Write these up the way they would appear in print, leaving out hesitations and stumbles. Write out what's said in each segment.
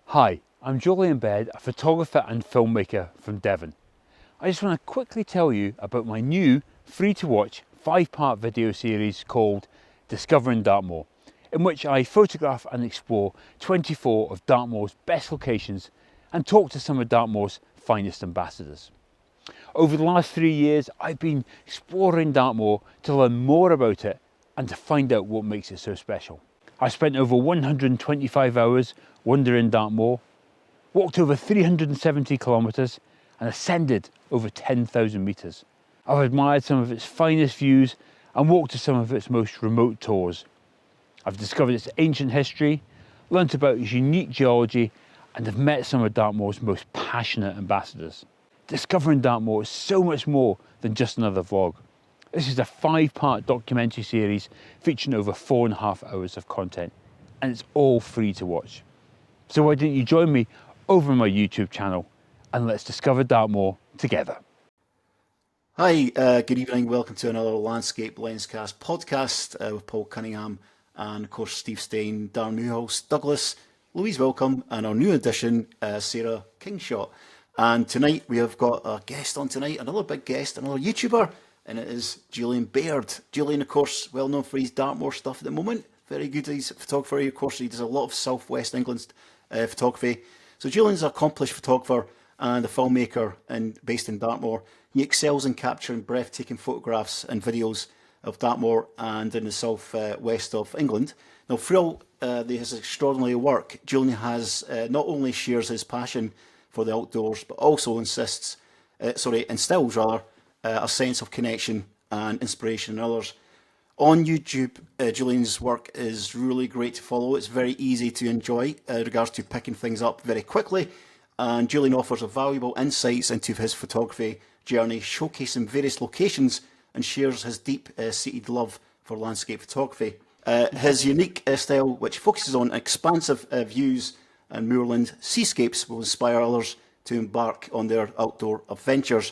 Hi, I'm Julian Baird, a photographer and filmmaker from Devon. I just want to quickly tell you about my new free-to-watch 5-part video series called Discovering Dartmoor, in which I photograph and explore 24 of Dartmoor's best locations and talk to some of Dartmoor's finest ambassadors. Over the last 3 years, I've been exploring Dartmoor to learn more about it and to find out what makes it so special. I spent over 125 hours wandering Dartmoor, walked over 370 kilometres and ascended over 10,000 metres. I've admired some of its finest views and walked to some of its most remote tours. I've discovered its ancient history, learnt about its unique geology and have met some of Dartmoor's most passionate ambassadors. Discovering Dartmoor is so much more than just another vlog. This is a 5-part documentary series featuring over 4.5 hours of content, and it's all free to watch. So why don't you join me over on my YouTube channel and let's discover Dartmoor together. Hi, good evening. Welcome to another Landscape Lenscast podcast with Paul Cunningham and, of course, Steve Stein, Darren Newhouse, Douglas, Louise Welcome, and our new addition, Sarah Kingshot. And tonight we have got a guest on tonight, another big guest, another YouTuber, and it is Julian Baird. Julian, of course, well known for his Dartmoor stuff at the moment. Very good at his photography. Of course, he does a lot of southwest England photography. So Julian's an accomplished photographer and a filmmaker based in Dartmoor. He excels in capturing breathtaking photographs and videos of Dartmoor and in the south west of England. Now, throughout his extraordinary work, Julian has not only shares his passion for the outdoors, but also instills a sense of connection and inspiration in others. On YouTube, Julian's work is really great to follow. It's very easy to enjoy in regards to picking things up very quickly. And Julian offers a valuable insights into his photography journey, showcasing various locations and shares his deep-seated love for landscape photography. His unique style, which focuses on expansive views and moorland seascapes, will inspire others to embark on their outdoor adventures.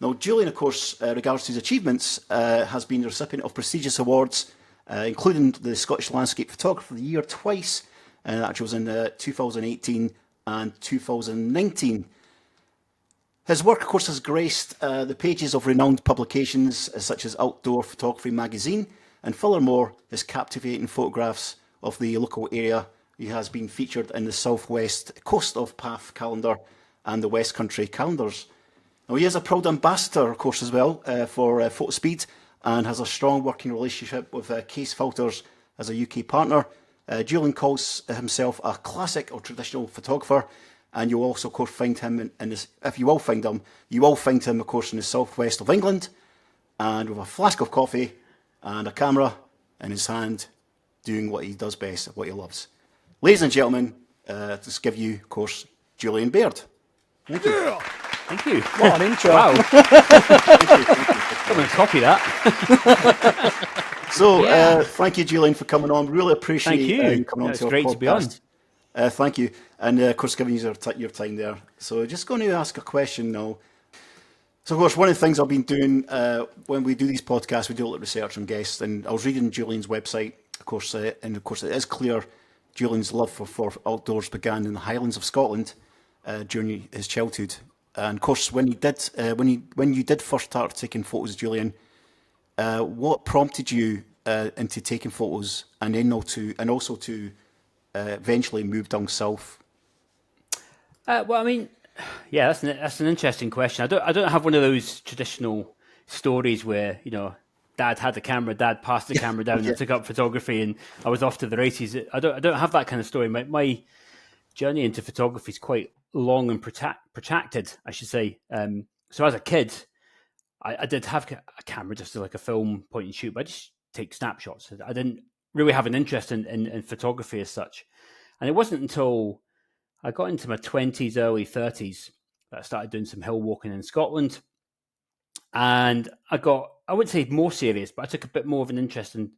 Now, Julian, of course, regards to his achievements, has been the recipient of prestigious awards, including the Scottish Landscape Photographer of the Year twice, and that was in 2018 and 2019. His work, of course, has graced the pages of renowned publications such as Outdoor Photography magazine, and furthermore, his captivating photographs of the local area. He has been featured in the Southwest Coast of Path calendar and the West Country calendars. Now, he is a proud ambassador, of course, as well for Photospeed, and has a strong working relationship with Case Filters as a UK partner. Julian calls himself a classic or traditional photographer, and you'll also, of course, find him if you will find him, you will find him, of course, in the southwest of England, and with a flask of coffee and a camera in his hand, doing what he does best, what he loves. Ladies and gentlemen, let's give you, of course, Julian Baird. Thank you. Yeah. Thank you. What an intro. Wow. I'm going to copy that. So, thank you, Julian, for coming on. Really appreciate Thank you. coming on It's to our great podcast. to be on. Thank you. And, of course, giving you your time there. So, just going to ask a question now. So, of course, one of the things I've been doing when we do these podcasts, we do a little research on guests. And I was reading Julian's website, of course, and, of course, it is clear Julian's love for outdoors began in the Highlands of Scotland during his childhood. And of course, when you did first start taking photos, Julian, what prompted you into taking photos, and then also to eventually move down south? Well, I mean, yeah, that's an interesting question. I don't have one of those traditional stories where Dad had the camera, Dad passed the camera down and took up photography, and I was off to the races. I don't have that kind of story. My journey into photography is quite long and protracted, I should say. So as a kid, I did have a camera, just like a film point and shoot, but I just take snapshots. I didn't really have an interest in photography as such. And it wasn't until I got into my 20s, early 30s, that I started doing some hill walking in Scotland. And I wouldn't say more serious, but I took a bit more of an interest in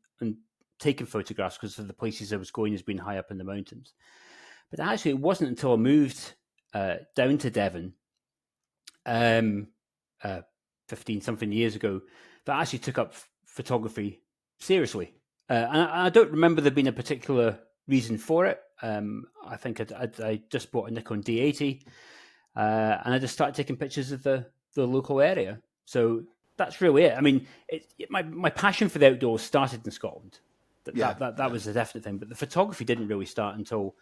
taking photographs because of the places I was going as being high up in the mountains. But actually, it wasn't until I moved down to Devon 15-something years ago that I actually took up photography seriously. And I don't remember there being a particular reason for it. I think I just bought a Nikon D80, and I just started taking pictures of the local area. So that's really it. I mean, my passion for the outdoors started in Scotland. That was a definite thing. But the photography didn't really start until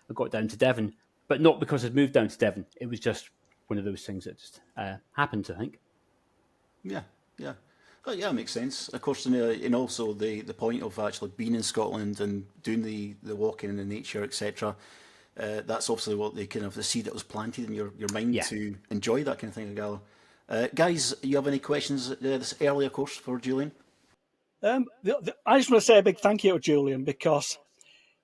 I got down to Devon. But not because I'd moved down to Devon. It was just one of those things that just happened, I think. Yeah, yeah. Oh, yeah, it makes sense. Of course, and also the point of actually being in Scotland and doing the walking in the nature, etc. That's obviously what the seed that was planted in your mind to enjoy that kind of thing, Gala. Guys, you have any questions this early, of course, for Julian? I just want to say a big thank you to Julian, because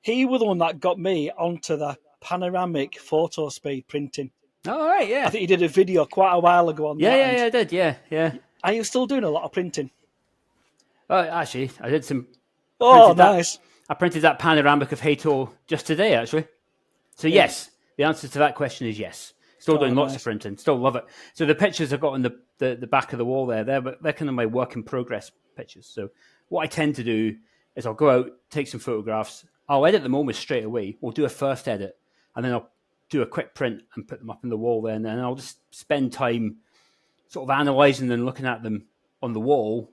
he was the one that got me onto the panoramic photo speed printing. Oh, right, yeah. I think he did a video quite a while ago on that. Yeah, I did, yeah. Are you still doing a lot of printing? Actually, I did some. Oh, nice. I printed that panoramic of Hato just today, actually. So yes, the answer to that question is yes. Still doing lots of printing. Still love it. So the pictures I've got on the back of the wall there, they're kind of my work in progress pictures. So what I tend to do is I'll go out, take some photographs. I'll edit them almost straight away. We'll do a first edit, and then I'll do a quick print and put them up on the wall there. And then I'll just spend time sort of analysing and looking at them on the wall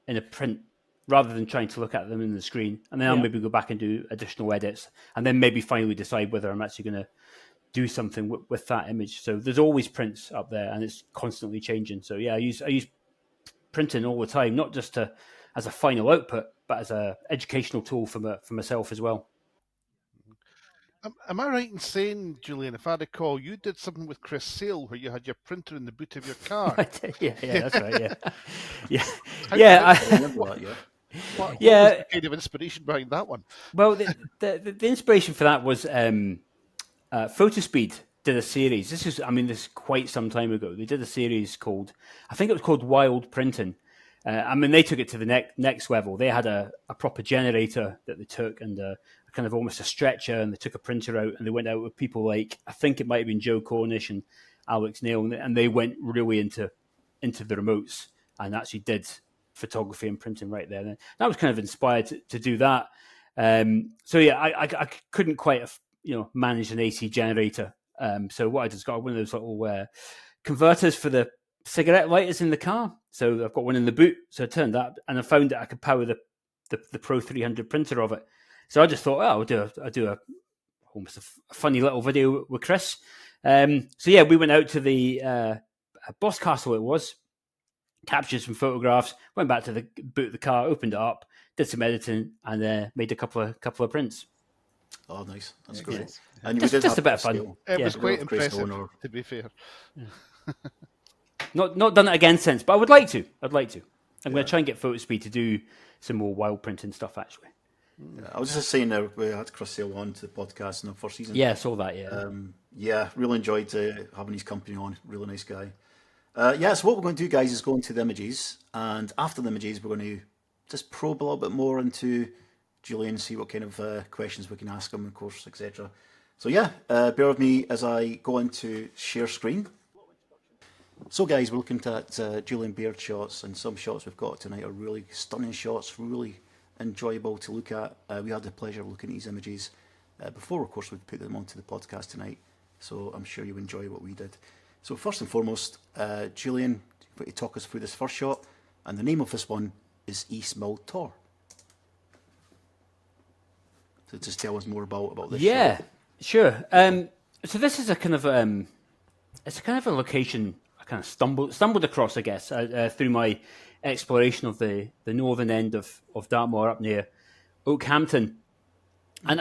in a print, rather than trying to look at them in the screen. And then I'll maybe go back and do additional edits, and then maybe finally decide whether I'm actually going to do something with that image. So there's always prints up there, and it's constantly changing. So yeah, I use printing all the time, not just as a final output, but as a educational tool for myself as well. Am I right in saying, Julian, if I recall, you did something with Chris Sale where you had your printer in the boot of your car? yeah, that's right. Yeah. I remember that. Yeah. What was the kind of inspiration behind that one? Well, the inspiration for that was Photospeed did a series. This is quite some time ago. They did a series called Wild Printing. They took it to the next level. They had a proper generator that they took, and kind of almost a stretcher, and they took a printer out, and they went out with people like, I think it might have been Joe Cornish and Alex Neil, and they went really into the remotes and actually did photography and printing right there. And I was kind of inspired to do that. So yeah, I couldn't quite manage an AC generator. So what I just got one of those little converters for the cigarette lighters in the car. So I've got one in the boot. So I turned that, and I found that I could power the Pro 300 printer of it. So I just thought, I'll do almost a funny little video with Chris. So yeah, we went out to the Boscastle. It was, captured some photographs, went back to the boot of the car, opened it up, did some editing, and made a couple of prints. Oh, nice! That's great. Yes. And just a bit of fun. It was quite impressive, to be fair. Yeah. Not done it again since, but I would like to. I'm going to try and get Photospeed to do some more wild printing stuff, actually. Yeah, I was just saying we had Chris Sale on to the podcast in the first season. Yeah, I saw that, yeah. Really enjoyed having his company on. Really nice guy. So what we're going to do, guys, is go into the images, and after the images, we're going to just probe a little bit more into Julian, see what kind of questions we can ask him, of course, etc. So yeah, bear with me as I go into share screen. So guys, we're looking at Julian Baird shots, and some shots we've got tonight are really stunning shots, really enjoyable to look at. We had the pleasure of looking at these images before, of course, we put them onto the podcast tonight, so I'm sure you enjoy what we did. So first and foremost, Julian, you talk us through this first shot, and the name of this one is East Mill Tor. So just tell us more about this. Yeah, shot. Sure. So this is a kind of a location I kind of stumbled across, I guess, through my exploration of the northern end of Dartmoor up near Oakhampton, and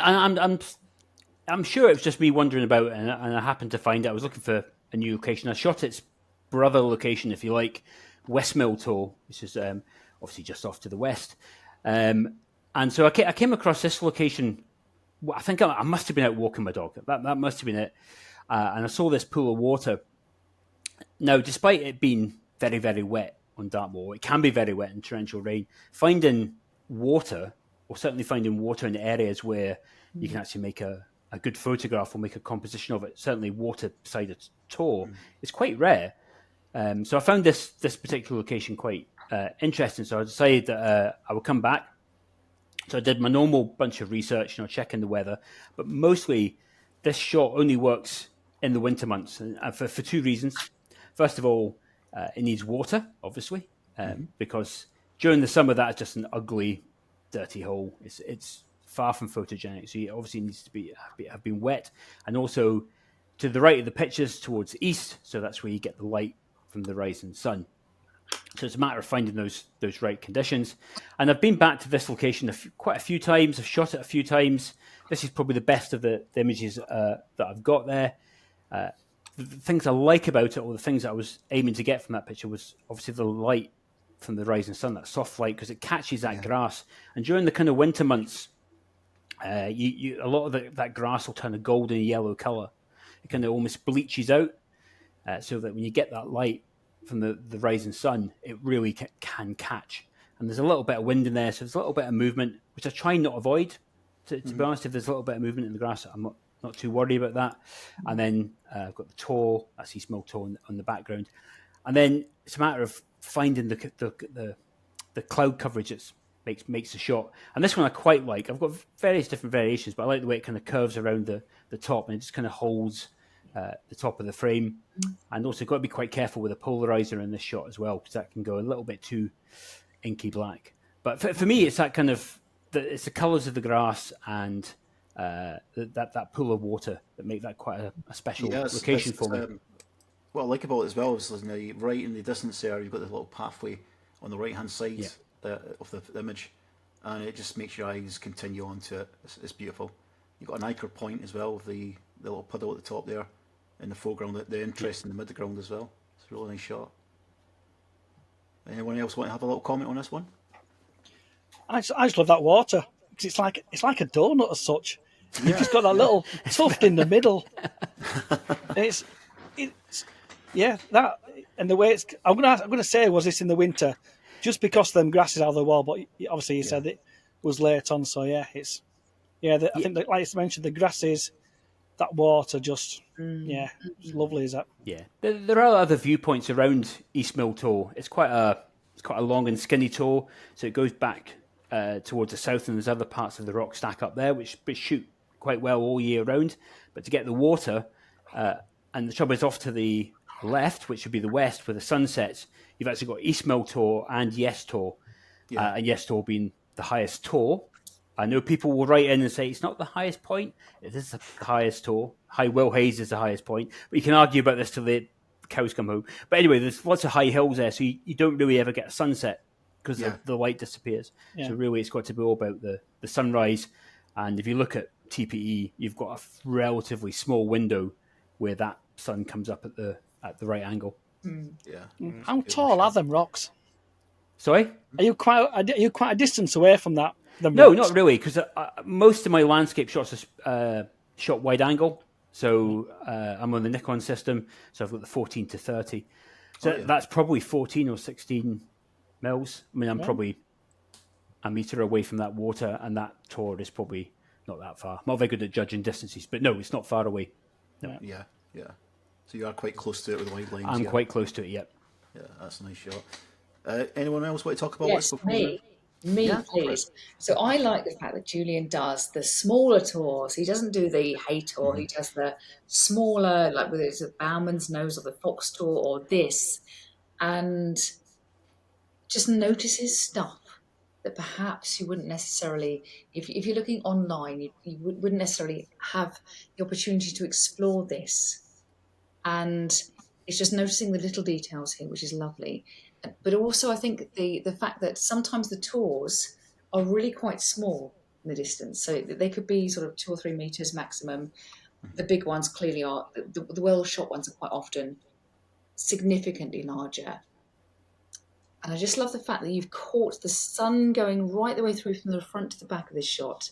I'm sure it was just me wandering about, and I happened to find it. I was looking for a new location. I shot its brother location, if you like, Westmill Tor, which is obviously just off to the west. And so I came across this location. I think I must have been out walking my dog. That must have been it. And I saw this pool of water. Now, despite it being very, very wet on Dartmoor, it can be very wet in torrential rain. Finding water, or certainly finding water in areas where you can actually make a good photograph or make a composition of it, certainly water-sided Tor, is quite rare. So I found this particular location quite interesting. So I decided that I would come back So I did my normal bunch of research, checking the weather, but mostly this shot only works in the winter months, and for two reasons. First of all, it needs water, obviously, because during the summer that's just an ugly, dirty hole. It's far from photogenic, so it obviously needs to have been wet, and also to the right of the pictures towards the east, so that's where you get the light from the rising sun. So it's a matter of finding those right conditions. And I've been back to this location quite a few times. I've shot it a few times. This is probably the best of the images that I've got there. The things I like about it, or the things that I was aiming to get from that picture, was obviously the light from the rising sun, that soft light, because it catches that grass. And during the kind of winter months, a lot of that grass will turn a golden yellow color. It kind of almost bleaches out, so that when you get that light from the rising sun, it really can catch. And there's a little bit of wind in there, so there's a little bit of movement, which I try not to avoid. To be honest, if there's a little bit of movement in the grass, I'm not too worried about that. And then I've got the tor, that's East Mill Tor on the background. And then it's a matter of finding the cloud coverage that makes the shot. And this one I quite like. I've got various different variations, but I like the way it kind of curves around the top, and it just kind of holds the top of the frame. And also got to be quite careful with a polarizer in this shot as well, because that can go a little bit too inky black. But for me, it's that kind of it's the colours of the grass and that pool of water that make that quite a special location for me. What I like about it as well is right in the distance there, you've got the little pathway on the right hand side of the image, and it just makes your eyes continue on to it. It's beautiful. You've got an anchor point as well with the little puddle at the top there in the foreground, the interest in the midground as well. It's a really nice shot. Anyone else want to have a little comment on this one? I just love that water, because it's like a donut as such. You've just got that little tuft in the middle. It's that, and the way it's. I'm gonna say, was this in the winter, just because them grasses out of the wall? But obviously you said it was late on, so I think like you mentioned, the grasses, that water, just it's lovely. Is that? Yeah, there are other viewpoints around East Mill Tor. It's quite a long and skinny tor, so it goes back towards the south, and there's other parts of the rock stack up there which shoot quite well all year round. But to get the water, and the trouble is off to the left, which would be the west, where the sun sets, you've actually got East Mill Tor and Yes Tor, and Yes Tor being the highest tor. I know people will write in and say it's not the highest point. It is the highest tor. High Will Hayes is the highest point. But you can argue about this till the cows come home. But anyway, there's lots of high hills there, so you don't really ever get a sunset because the light disappears. Yeah. So really it's got to be all about the sunrise. And if you look at TPE, you've got a relatively small window where that sun comes up at the right angle. How tall are them rocks? Sorry? Are you quite a distance away from that? No, rocks? Not really, because most of my landscape shots are shot wide angle. So I'm on the Nikon system, so I've got the 14 to 30. So that's probably 14 or 16 mils. I mean, I'm probably a metre away from that water, and that tor is probably not that far. I'm not very good at judging distances, but no, it's not far away. No. Yeah. So you are quite close to it with the wide lines. I'm quite close to it, yep. Yeah, that's a nice shot. Anyone else want to talk about yes, this? Me, please. So I like the fact that Julian does the smaller tours. He doesn't do the hay tour. He does the smaller, like whether it's a Bowman's Nose or the Fox tour or this, and just notices stuff that perhaps you wouldn't necessarily, if you're looking online, you wouldn't necessarily have the opportunity to explore this. And it's just noticing the little details here, which is lovely. But also I think the fact that sometimes the tours are really quite small in the distance. So they could be sort of 2 or 3 meters maximum. The big ones clearly are, the well-shot ones are quite often significantly larger. And I just love the fact that you've caught the sun going right the way through from the front to the back of this shot,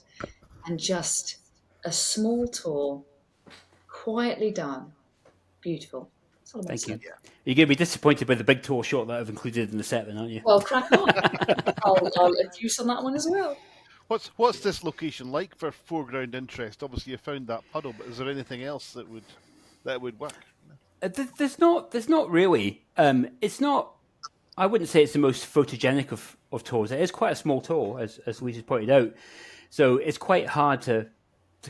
and just a small tour, quietly done. Beautiful. Thank you. Yeah. You're going to be disappointed by the big tour shot that I've included in the set then, aren't you? Well, crack on. I'll use on that one as well. What's this location like for foreground interest? Obviously you found that puddle, but is there anything else that would work? There's not really. It's not. I wouldn't say it's the most photogenic of tours. It is quite a small tour, as Lisa's pointed out. So it's quite hard to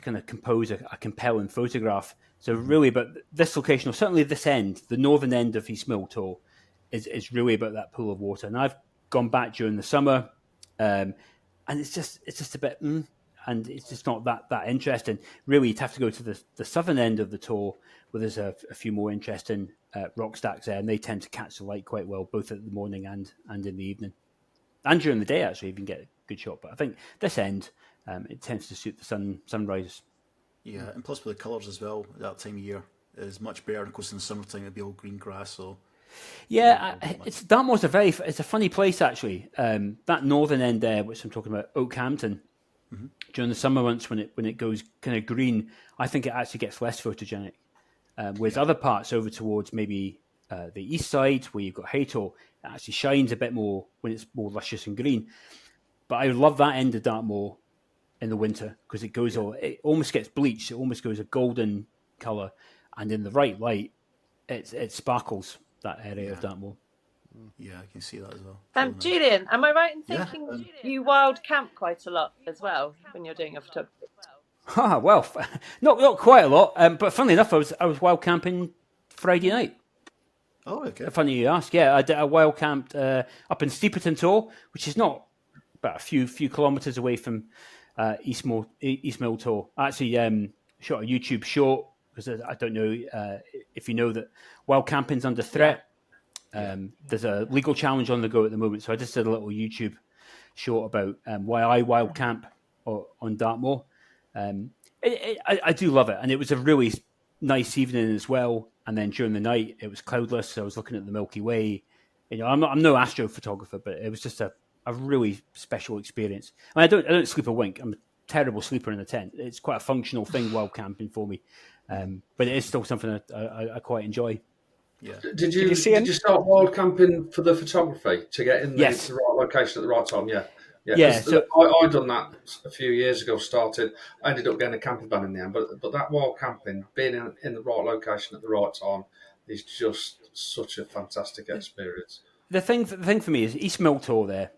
kind of compose a compelling photograph. So really about this location, or certainly this end, the northern end of East Mill Tour, is really about that pool of water. And I've gone back during the summer, and it's just a bit, and it's just not that interesting. Really, you'd have to go to the southern end of the tour, where there's a few more interesting rock stacks there, and they tend to catch the light quite well, both at the morning and in the evening. And during the day, actually, you can get a good shot. But I think this end, it tends to suit the sunrise. Yeah, and plus with the colours as well, that time of year is much better. Of course, in the summertime, it'd be all green grass. So yeah, Dartmoor's it's a funny place actually. That northern end there, which I'm talking about, Oakhampton, during the summer months when it goes kind of green, I think it actually gets less photogenic. Whereas other parts over towards maybe the east side, where you've got Haytor, it actually shines a bit more when it's more luscious and green. But I love that end of Dartmoor in the winter because it almost gets bleached. It almost goes a golden colour, and in the right light, it sparkles that area of Dartmoor. Yeah, I can see that as well. Julian, am I right in thinking you wild camp quite a lot as well when you're doing a photography? Well, not quite a lot, but funnily enough, I was wild camping Friday night. Oh, okay. Funny you ask. Yeah, I wild camped up in Steeperton Tor, which is not about a few kilometres away from East Mill Tor. I actually shot a YouTube short because I don't know if you know that wild camping's under threat. There's a legal challenge on the go at the moment, so I just did a little YouTube short about why I wild camp on Dartmoor. I do love it, and it was a really nice evening as well. And then during the night, it was cloudless, so I was looking at the Milky Way. You know, I'm no astrophotographer, but it was just a really special experience. I mean, I don't sleep a wink. I'm a terrible sleeper in the tent. It's quite a functional thing, wild camping for me, but it is still something I quite enjoy. Yeah. Did you start wild camping for the photography to get in the right location at the right time? Yeah. So I done that a few years ago. I ended up getting a camping van in the end, but that wild camping, being in the right location at the right time, is just such a fantastic experience. The thing for me is East Mill Tor there,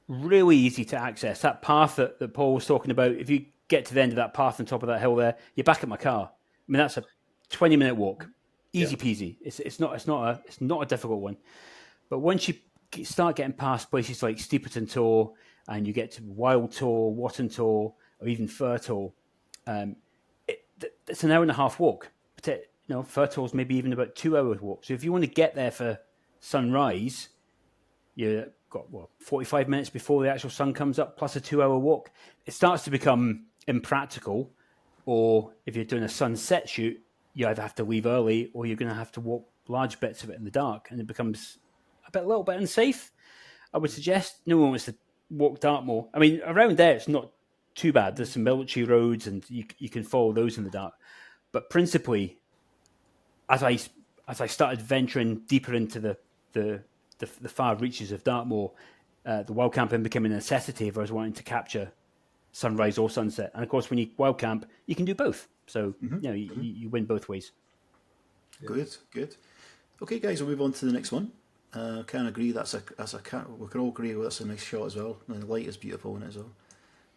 really easy to access. That path that Paul was talking about. If you get to the end of that path on top of that hill there, you're back at my car. I mean, that's a 20-minute walk, easy peasy. It's not a difficult one. But once you start getting past places like Steeperton Tor, and you get to Wild Tor, Watton Tor, or even Fir Tor, it's an hour and a half walk. Fir Tor's maybe even about 2 hours walk. So if you want to get there for sunrise, you've got 45 minutes before the actual sun comes up, plus a 2 hour walk. It starts to become impractical, or if you're doing a sunset shoot, you either have to leave early or you're going to have to walk large bits of it in the dark, and it becomes a little bit unsafe. I would suggest no one wants to walk Dartmoor. I mean, around there it's not too bad. There's some military roads, and you can follow those in the dark. But principally, as I started venturing deeper into the far reaches of Dartmoor, the wild camping became a necessity if I was wanting to capture sunrise or sunset. And of course, when you wild camp, you can do both. So you win both ways. Good. Okay, guys, we'll move on to the next one. Can agree we can all agree that's a nice shot as well. And the light is beautiful in it as well.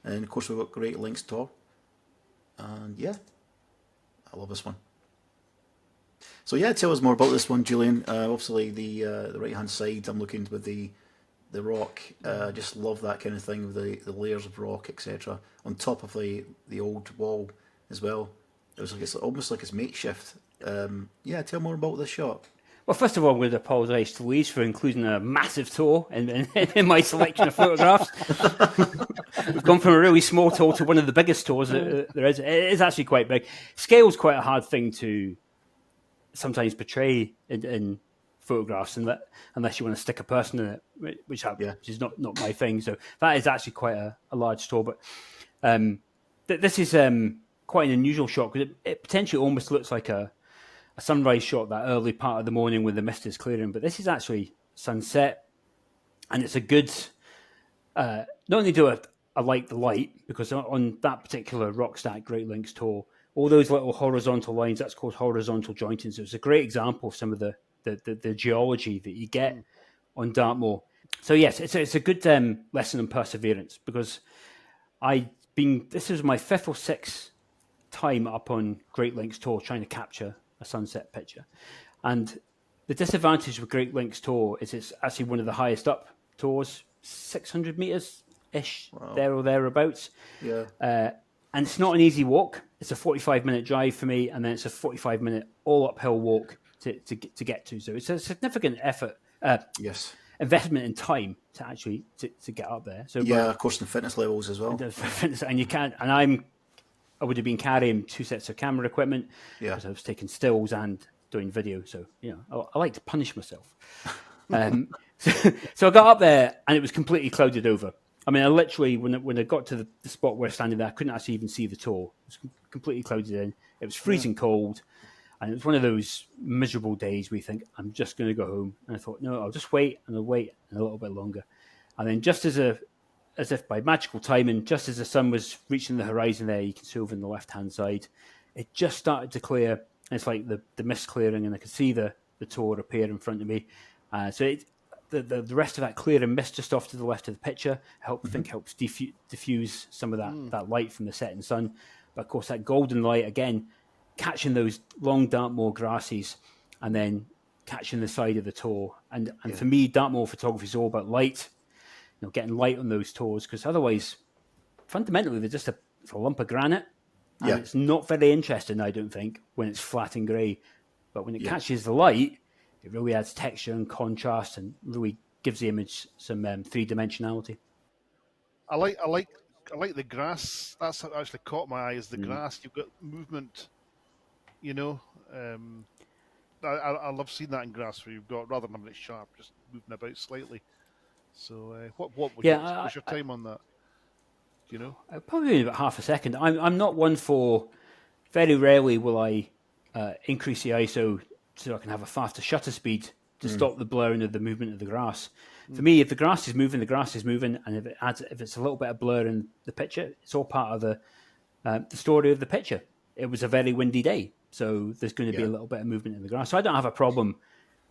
And of course we've got Great Links Tor. And I love this one. So tell us more about this one, Julian. Obviously the right hand side, I'm looking with the rock. Just love that kind of thing with the layers of rock, etc. On top of the old wall as well. It's almost like it's makeshift. Tell more about this shot. Well, first of all, I'm going to apologise to Louise for including a massive tour in my selection of photographs. We've gone from a really small tour to one of the biggest tours there is. It is actually quite big. Scale's quite a hard thing to sometimes portray in photographs, unless you want to stick a person in it, which is not my thing. So that is actually quite a large tour. But this is quite an unusual shot because it potentially almost looks like a sunrise shot that early part of the morning when the mist is clearing, but this is actually sunset, and it's a good not only do I like the light, because on that particular rock stack Great Links Tor, all those little horizontal lines, that's called horizontal jointing. So it's a great example of some of the geology that you get on Dartmoor. So yes, it's a good lesson on perseverance, because this is my 5th or 6th time up on Great Links Tour trying to capture a sunset picture. And the disadvantage with Great Links Tour is it's actually one of the highest up tours, 600 meters-ish, there or thereabouts. Yeah. And it's not an easy walk. It's a 45-minute drive for me, and then it's a 45-minute all uphill walk to get to. So it's a significant effort. Yes. Investment in time to actually to get up there. So of course, the fitness levels as well. And you can't. And I would have been carrying 2 sets of camera equipment because I was taking stills and doing video. So I like to punish myself. So I got up there and it was completely clouded over. I mean, I literally when I got to the spot where I was standing there, I couldn't actually even see the tour. It was completely clouded in. It was freezing cold. And it was one of those miserable days where you think, I'm just going to go home. And I thought, no, I'll just wait, and I'll wait a little bit longer. And then just as if by magical timing, just as the sun was reaching the horizon there, you can see over on the left-hand side, it just started to clear. And it's like the mist clearing, and I could see the tour appear in front of me. So the rest of that clearing mist just off to the left of the picture helps diffuse some of that light from the setting sun. But of course, that golden light, again, catching those long Dartmoor grasses and then catching the side of the tour. And for me, Dartmoor photography is all about light, getting light on those tours, because otherwise, fundamentally, they're just a lump of granite. And it's not very interesting, I don't think, when it's flat and grey. But when it catches the light, it really adds texture and contrast and really gives the image some three-dimensionality. I like the grass. That's what actually caught my eye, is the grass. You've got movement, I love seeing that in grass where you've got, rather than having it sharp, just moving about slightly. So what was your time on that? Do you know? Probably about half a second. I'm not one for, very rarely will I increase the ISO so I can have a faster shutter speed to stop the blurring of the movement of the grass. For me, if the grass is moving, the grass is moving, and if it's a little bit of blur in the picture, it's all part of the story of the picture. It was a very windy day, so there's going to be a little bit of movement in the grass. So I don't have a problem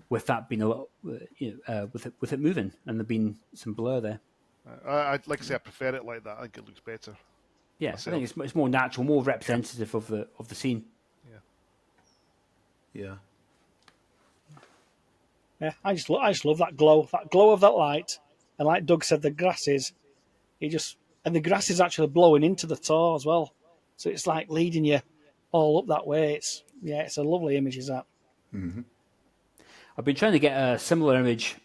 with that being a little, with it moving and there being some blur there. I'd like to say I prefer it like that. I think it looks better. Yeah, myself. I think it's more natural, more representative of the scene. Yeah. Yeah, I just love that glow of that light, and like Doug said, the grasses, and the grass is actually blowing into the tour as well, so it's like leading you all up that way. It's a lovely image, is that? Mm-hmm. I've been trying to get a similar image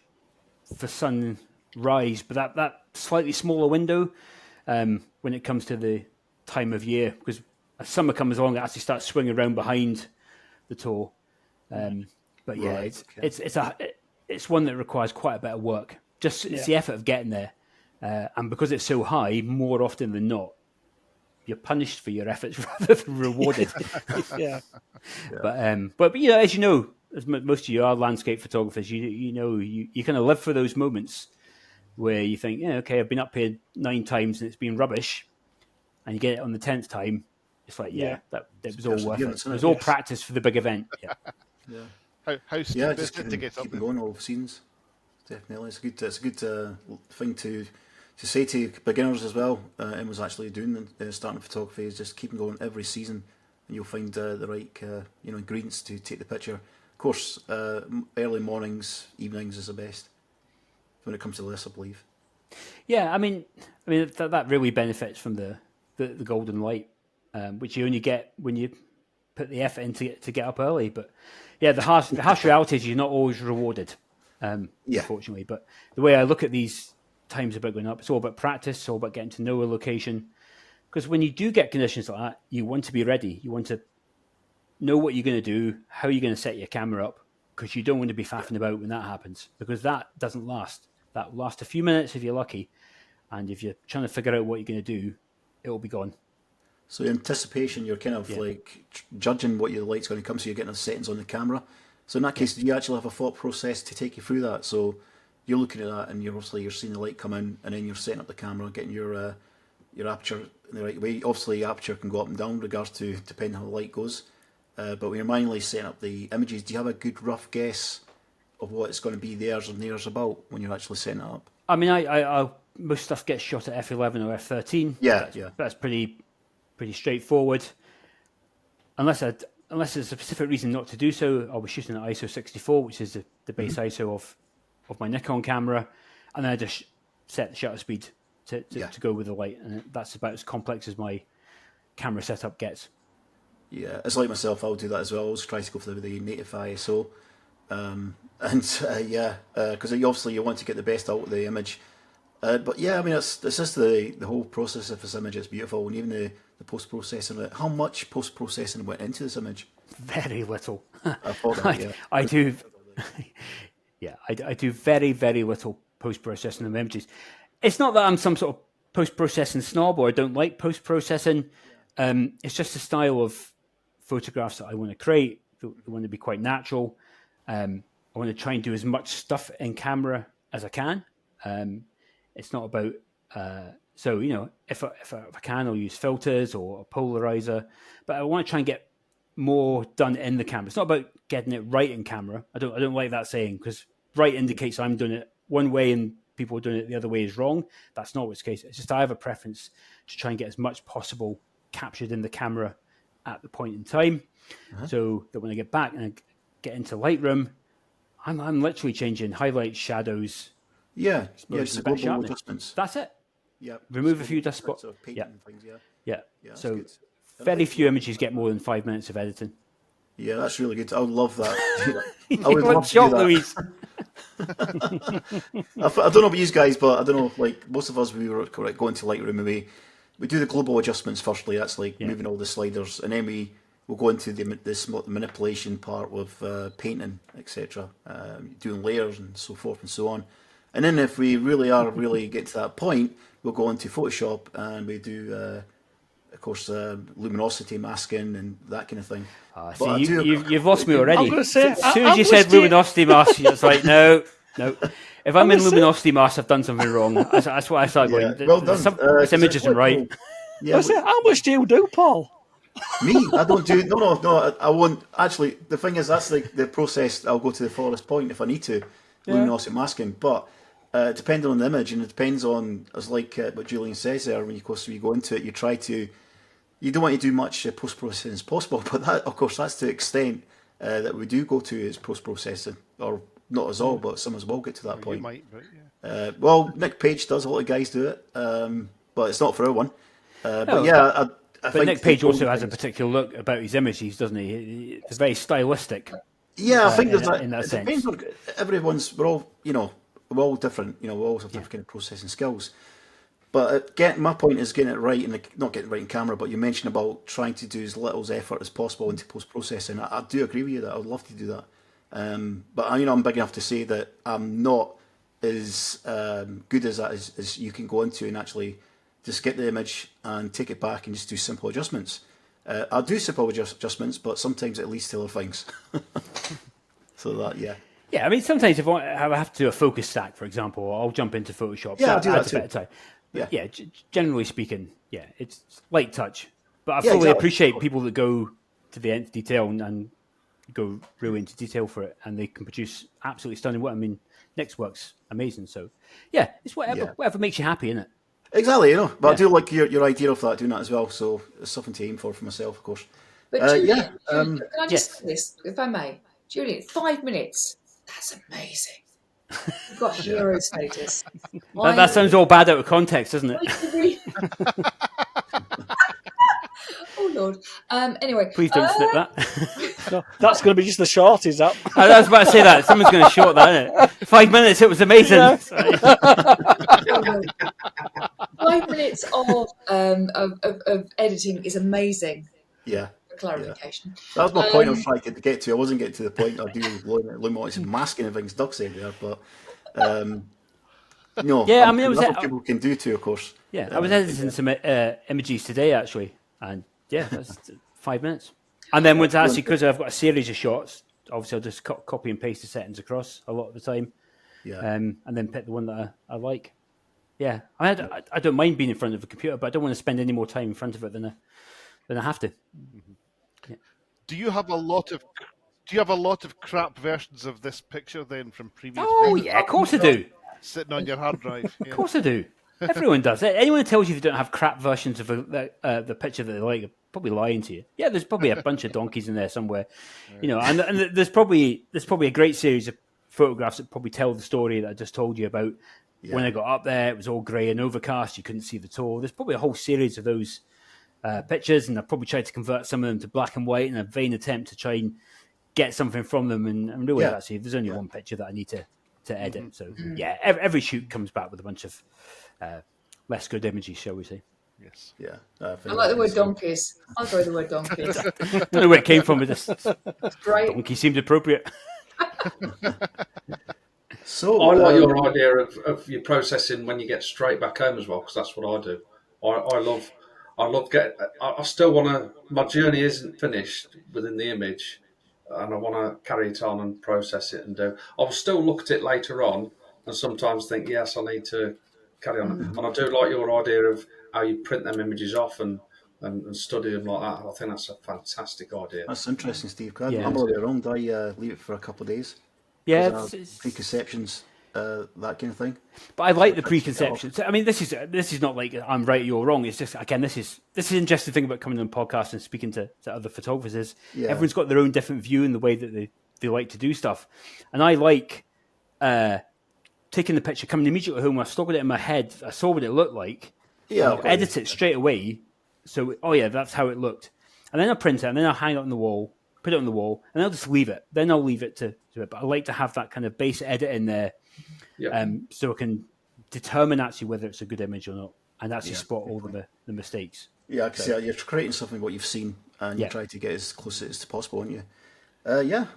for sunrise, but that slightly smaller window when it comes to the time of year, because as summer comes along, it actually starts swinging around behind the tour. But it's one that requires quite a bit of work. It's the effort of getting there, and because it's so high, more often than not, you're punished for your efforts rather than rewarded. But as you know, as most of you are landscape photographers, you kind of live for those moments where you think, okay, I've been up here 9 times and it's been rubbish, and you get it on the 10th time, it's like, that was all worth it. It was all practice for the big event. How steep is it to get up? Keep going all seasons. Definitely, it's a good thing to say to beginners as well. And was actually doing starting photography is just keeping going every season, and you'll find the right ingredients to take the picture. Of course, early mornings, evenings is the best when it comes to this, I believe. Yeah, I mean that really benefits from the golden light, which you only get when you put the effort in to get up early. But the harsh reality is you're not always rewarded, unfortunately. But the way I look at these times about going up, it's all about practice, it's all about getting to know a location. Because when you do get conditions like that, you want to be ready. You want to know what you're going to do, how you're going to set your camera up, because you don't want to be faffing about when that happens, because that doesn't last. That will last a few minutes if you're lucky, and if you're trying to figure out what you're going to do, it will be gone. So in anticipation, you're kind of like judging what your light's going to come, so you're getting the settings on the camera. So in that case, do you actually have a thought process to take you through that? So you're looking at that, and you're seeing the light come in, and then you're setting up the camera, getting your aperture in the right way. Obviously, aperture can go up and down in regards to depending on how the light goes. But when you're manually setting up the images, do you have a good rough guess of what it's going to be theirs and theirs about when you're actually setting it up? I mean, I most stuff gets shot at f11 or f13. Yeah, that's pretty straightforward. Unless there's a specific reason not to do so, I'll be shooting at ISO 64, which is the base ISO of my Nikon camera, and then I just set the shutter speed to go with the light, and that's about as complex as my camera setup gets. Yeah, it's like myself. I'll do that as well. I always try to go for the native ISO, because obviously you want to get the best out of the image. But yeah, I mean, it's just the whole process of this image is beautiful, and even the post processing. How much post processing went into this image? Very little. I thought that, yeah. I do. Yeah, I do very, very little post processing of images. It's not that I'm some sort of post processing snob or I don't like post processing. It's just a style of photographs that I want to create. I want to be quite natural. I want to try and do as much stuff in camera as I can. It's not about so if I can, I'll use filters or a polarizer, but I want to try and get more done in the camera. It's not about getting it right in camera. I don't like that saying, because right indicates I'm doing it one way and people are doing it the other way is wrong. That's not what's the case. It's just I have a preference to try and get as much possible captured in the camera at the point in time, so that when I get back and I get into Lightroom, I'm literally changing highlights, shadows. Yeah, just global adjustments. That's it. Yeah. Remove a few dust spots. Yeah. Things, yeah. So good. Very few images get more than 5 minutes of editing. Yeah, that's really good. I would love that. I would love to do that. Louise. I don't know about you guys, but I don't know. Like most of us, we were going to Lightroom. We do the global adjustments firstly. That's like moving all the sliders, and then we'll go into the manipulation part with painting, etc., doing layers and so forth and so on. And then if we really get to that point, we'll go into Photoshop and we do, of course, luminosity masking and that kind of thing. You've lost me already. As soon as you said luminosity mask, it's like, no. If I'm in luminosity mask, I've done something wrong. That's what I started going. Well done. This image isn't right. Yeah, how much do you do, Paul? Me? I don't do... No, I won't. Actually, the thing is, that's like the process. I'll go to the farthest point if I need to, luminosity masking. But depending on the image, and it depends on, as like what Julian says there, when you go into it, you don't want to do much post-processing as possible, but that, of course, that's the extent that we do go to is post-processing, or not as all, but some as well get to that point. You might, but yeah. Well, Nick Page does, a lot of guys do it, but it's not for everyone. But think Nick Page also has a particular look about his images, doesn't he? It's very stylistic. Yeah, I think there's in that sense. We're all different, we all have different kind of processing skills. But my point is getting it right, and not getting it right in camera, but you mentioned about trying to do as little effort as possible into post-processing. I do agree with you that I would love to do that. But I'm big enough to say that I'm not as good as that as you can go into and actually just get the image and take it back and just do simple adjustments. I'll do simple adjustments, but sometimes it leads to other things. So that, yeah. Yeah, I mean, sometimes if I have to do a focus stack, for example, I'll jump into Photoshop. Yeah, I'll do that too. Better time. But generally speaking, it's light touch. But I fully appreciate people that go to the nth detail and go really into detail for it, and they can produce absolutely stunning work. I mean, Nick's work's amazing. So, it's whatever makes you happy, isn't it? Exactly, But I do like your idea of that, doing that as well. So it's something to aim for myself, of course. But Julian, can I just say this, if I may? Julian, 5 minutes. That's amazing. You've got hero status. That sounds all bad out of context, doesn't it? Oh, Lord. Anyway. Please don't snip that. No, that's going to be just the short, is that? I was about to say that. Someone's going to short that, isn't it? 5 minutes, it was amazing. Yeah. 5 minutes of editing is amazing. Yeah. Clarification. That was my point I was trying to get to. I wasn't getting to the point of doing luminosity masking and things Doug said there, but people can do too, of course. Yeah, I was editing some images today actually, and that's 5 minutes. And then because I've got a series of shots, obviously I'll just copy and paste the settings across a lot of the time, and then pick the one that I like. Yeah, I don't mind being in front of a computer, but I don't want to spend any more time in front of it than I have to. Do you have a lot of you have a lot of crap versions of this picture then from previous? Oh videos yeah, of course I do. Sitting on your hard drive. Yeah. Of course I do. Everyone does it. Anyone who tells you they don't have crap versions of the picture that they like are probably lying to you. Yeah, there's probably a bunch of donkeys in there somewhere, and there's probably a great series of photographs that probably tell the story that I just told you about. Yeah. When I got up there, it was all grey and overcast. You couldn't see the tour. There's probably a whole series of those pictures, and I probably tried to convert some of them to black and white in a vain attempt to try and get something from them. And really, actually, there's only one picture that I need to edit. Mm-hmm. So every shoot comes back with a bunch of less good images, shall we say? Yes. Yeah. I like the word donkeys. I'll throw the word donkeys. I don't know where it came from, but it's great. Donkey seemed appropriate. So I like your idea of your processing when you get straight back home as well, because that's what I do. I love I still want to. My journey isn't finished within the image, and I want to carry it on and process it and do. I'll still look at it later on and sometimes think, yes, I need to carry on. Mm-hmm. And I do like your idea of how you print them images off and study them like that. I think that's a fantastic idea. That's interesting, Steve. I'm a little bit wrong. Do I leave it for a couple of days? Yeah, it's preconceptions, that kind of thing. But I like the preconceptions. I mean, this is not like I'm right or you're wrong. It's just, again, this is an interesting thing about coming on podcasts and speaking to other photographers is everyone's got their own different view in the way that they like to do stuff. And I like taking the picture, coming immediately home, I've stored it in my head, I saw what it looked like, I'll edit it straight away. So, that's how it looked. And then I'll print it, and then I'll hang it on the wall, put it on the wall, and I'll just leave it. Then I'll leave it to it. But I like to have that kind of base edit in there, so I can determine actually whether it's a good image or not, and actually spot all the mistakes. Yeah, because you're creating something what you've seen, and you try to get as close as possible, aren't you?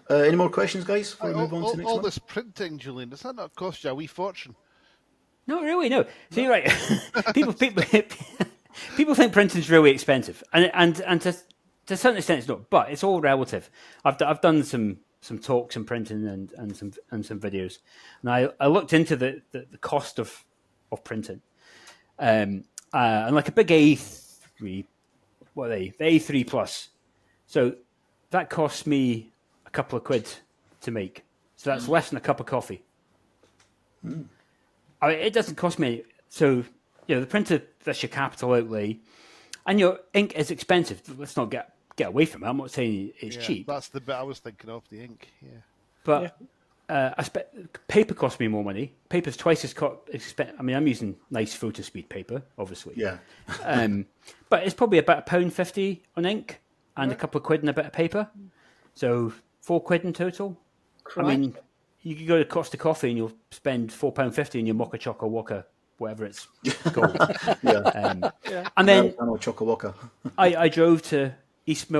Any more questions, guys? Before we move on to the next all one? This printing, Julian, does that not cost you a wee fortune? Not really, no. So you're right. people think printing's really expensive, and to a certain extent it's not, but it's all relative. I've done some talks and printing and some videos, and I looked into the cost of printing, and like a big A3, what are they? The A3 Plus. So that costs me a couple of quid to make. So that's less than a cup of coffee. Mm. I mean, it doesn't cost me. So the printer, that's your capital outlay, and your ink is expensive. Let's not get away from it. I'm not saying it's cheap. That's the bit I was thinking of, the ink. Yeah. But paper costs me more money. Paper's twice as expensive. I mean, I'm using nice photo speed paper, obviously. Yeah. But it's probably about £1.50 on ink and a couple of quid in a bit of paper. So £4 in total. Correct. I mean, you could go to Costa Coffee and you'll spend £4.50 in your Mocha Choco Waka, whatever it's called. And then Choco Waka. I drove to East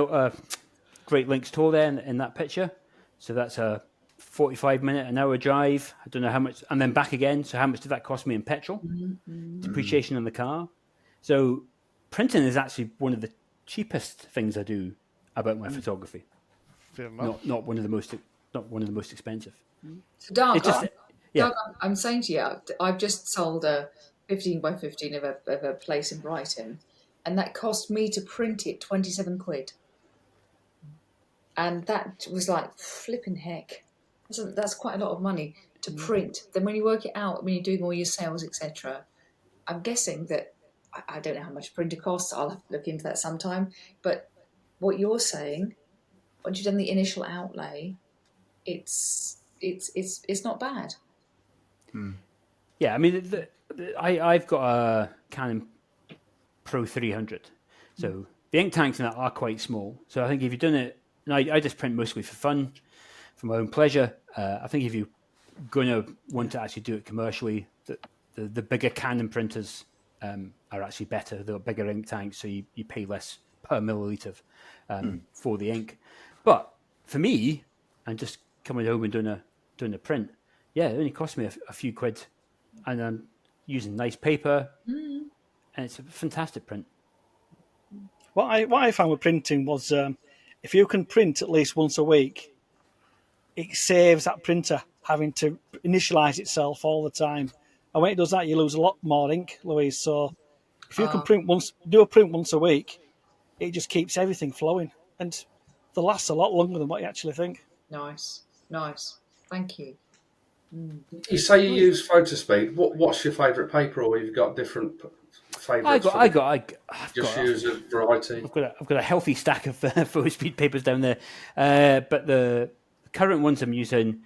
Great Links Tour there in that picture. So that's a 45-minute, an hour drive. I don't know how much, and then back again. So how much did that cost me in petrol? Mm-hmm. Depreciation on the car. So printing is actually one of the cheapest things I do about my photography. Fair enough. Not one of the most expensive. So Doug, Doug, I'm saying to you, I've just sold a 15 by 15 of a place in Brighton, and that cost me to print it 27 quid. And that was like flipping heck. That's quite a lot of money to print. Then when you work it out, when you're doing all your sales, etc., I'm guessing that I don't know how much a printer costs. I'll have to look into that sometime. But what you're saying, once you've done the initial outlay, it's not bad. Yeah, I mean, I've got a Canon Pro 300, so the ink tanks in that are quite small. So I think if you've done it, and I just print mostly for fun, for my own pleasure. I think if you're going to want to actually do it commercially, the bigger Canon printers are actually better. They're bigger ink tanks, so you pay less per milliliter for the ink. But for me, and just coming home and doing a print, it only cost me a few quid, and I'm using nice paper, and it's a fantastic print. What I found with printing was if you can print at least once a week, it saves that printer having to initialize itself all the time. And when it does that, you lose a lot more ink, Louise. So if you can do a print once a week, it just keeps everything flowing, and they last a lot longer than what you actually think. Nice. Thank you. You say you use PhotoSpeed. What's your favourite paper, or you've got different favourites? I've just got use a variety. I've got a healthy stack of PhotoSpeed papers down there, but the current ones I'm using,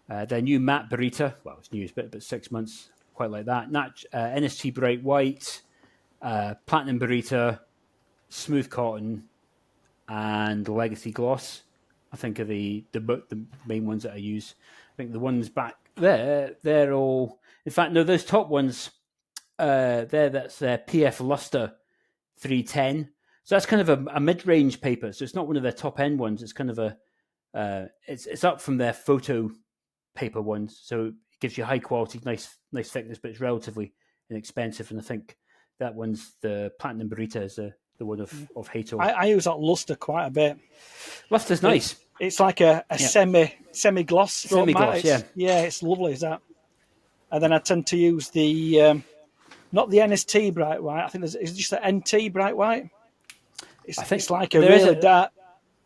their new matte Barita. Well, it's new, but 6 months, quite like that. NST Bright White, Platinum Barita, Smooth Cotton, and Legacy Gloss. I think are the main ones that I use. I think the ones back there, they're all. In fact, no, those top ones, that's PF Luster 310. So that's kind of a mid-range paper. So it's not one of their top end ones. It's kind of it's up from their photo paper ones. So it gives you high quality, nice thickness, but it's relatively inexpensive. And I think that one's the Platinum Barita is the one of Hato. I use that Luster quite a bit. Luster's nice. It's like a semi gloss. Semi-gloss, yeah. Yeah, it's lovely, is that? And then I tend to use the not the NST Bright White. I think it's just the NT Bright White. It's like a really dark.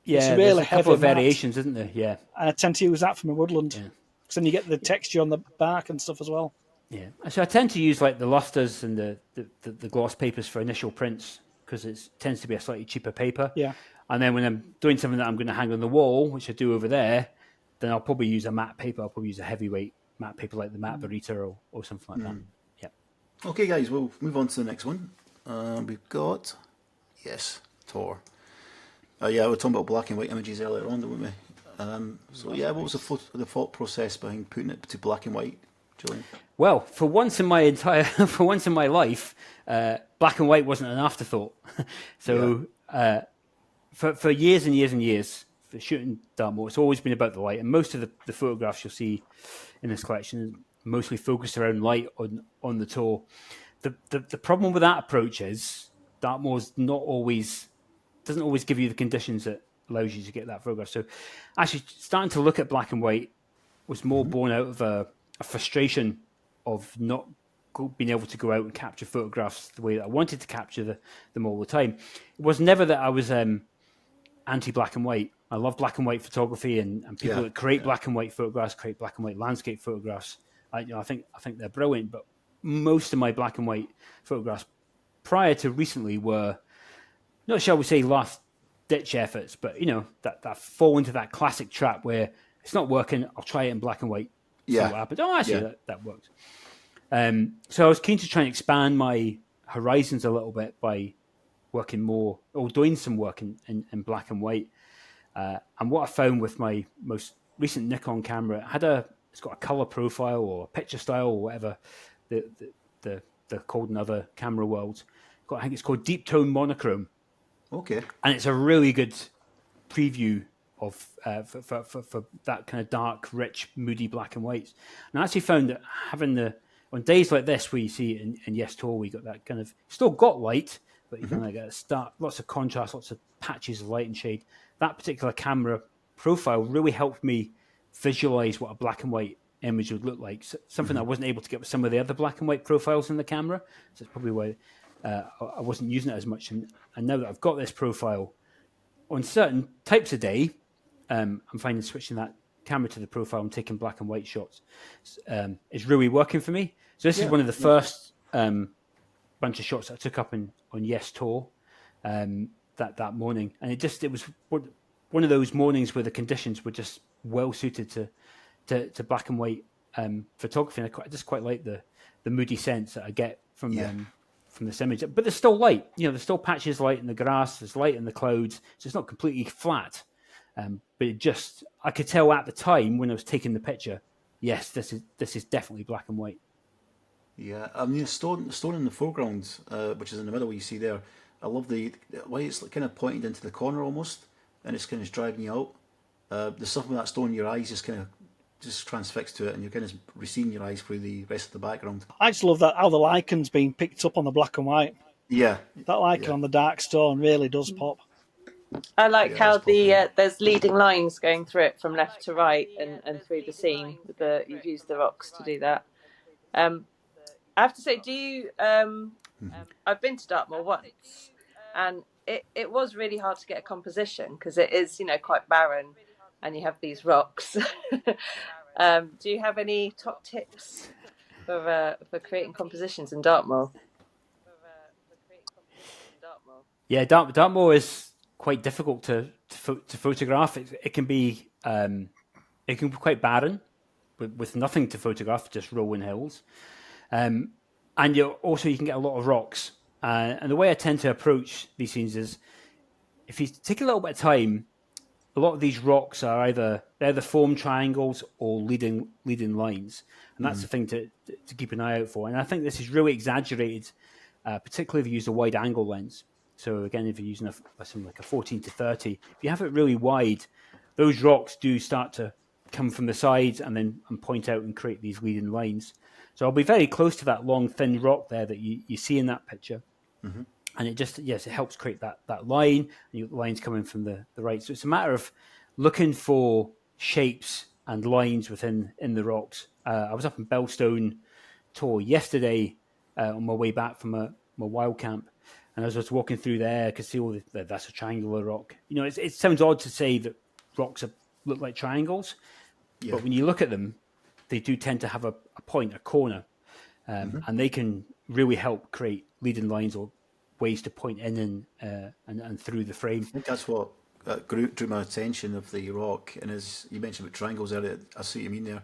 Yeah, it's really there's a couple of heavy variations, isn't there? Yeah. And I tend to use that for my woodland. Because then you get the texture on the bark and stuff as well. Yeah. So I tend to use like the Lusters and the gloss papers for initial prints because it tends to be a slightly cheaper paper. Yeah. And then when I'm doing something that I'm going to hang on the wall, which I do over there, then I'll probably use a matte paper. I'll probably use a heavyweight matte paper like the matte Barita or something like that. Yeah. Okay, guys, we'll move on to the next one. We've got, Tor. We're talking about black and white images earlier on, didn't we? What was the thought process behind putting it to black and white, Julian? Well, for once in my life, black and white wasn't an afterthought. For years and years and years, for shooting Dartmoor, it's always been about the light, and most of the photographs you'll see in this collection is mostly focused around light on the tour. The problem with that approach is Dartmoor's doesn't always give you the conditions that allows you to get that photograph. So actually starting to look at black and white was more born out of a frustration of not being able to go out and capture photographs the way that I wanted to capture them all the time. It was never that I was anti-black and white. I love black and white photography and people that create black and white photographs, create black and white landscape photographs. I think they're brilliant, but most of my black and white photographs prior to recently were not, shall we say, last ditch efforts, but that fall into that classic trap where it's not working. I'll try it in black and white. See what happens. Oh, actually, that works. So I was keen to try and expand my horizons a little bit by working more or doing some work in black and white. And what I found with my most recent Nikon camera, it's got a color profile or a picture style or whatever they're called in other camera worlds. I think it's called deep tone monochrome. Okay. And it's a really good preview of for that kind of dark, rich, moody black and whites. And I actually found that on days like this where you see in Yes Tour, we got that kind of, still got light, but you kind of get lots of contrast, lots of patches of light and shade. That particular camera profile really helped me visualize what a black and white image would look like. Something I wasn't able to get with some of the other black and white profiles in the camera. So it's probably why I wasn't using it as much. And now that I've got this profile on certain types of day, I'm finding switching that camera to the profile and taking black and white shots is really working for me. So this is one of the first bunch of shots that I took up on Yes Tour that morning, and it was one of those mornings where the conditions were just well suited to black and white photography, and I just quite like the moody sense that I get from this image. But there's still light, there's still patches of light in the grass, there's light in the clouds, so it's not completely flat. But I could tell at the time when I was taking the picture, yes, this is definitely black and white. Yeah, I mean the stone in the foreground, which is in the middle, you see there. I love the way it's kind of pointed into the corner almost, and it's kind of driving you out. There's something with that stone in your eyes just kind of transfixed to it, and you're kind of receding your eyes through the rest of the background. I just love how the liken's being picked up on the black and white. Yeah, that lichen on the dark stone really does pop. I like how there's leading lines going through it from left to right and through the scene. You've used the rocks to do that. I have to say, I've been to Dartmoor once, and it was really hard to get a composition because it is, quite barren. and you have these rocks. Do you have any top tips for creating compositions in Dartmoor? Yeah, Dartmoor is quite difficult to photograph. It can be quite barren with nothing to photograph, just rolling hills. And you can get a lot of rocks. And the way I tend to approach these scenes is, if you take a little bit of time, a lot of these rocks are either form triangles or leading lines, and that's the thing to keep an eye out for. And I think this is really exaggerated, particularly if you use a wide angle lens. So again, if you're using something like a 14 to 30, if you have it really wide, those rocks do start to come from the sides and point out and create these leading lines. So I'll be very close to that long, thin rock there that you see in that picture. Mm-hmm. And it helps create that line, and you've got lines coming from the right. So it's a matter of looking for shapes and lines in the rocks. I was up in Bellstone Tor yesterday on my way back from my wild camp, and as I was walking through there, I could see that's a triangular rock. It sounds odd to say that rocks look like triangles, but when you look at them, they do tend to have a point, a corner, and they can really help create leading lines or ways to point in and through the frame. I think that's what drew my attention of the rock. And as you mentioned about triangles earlier, I see what you mean there.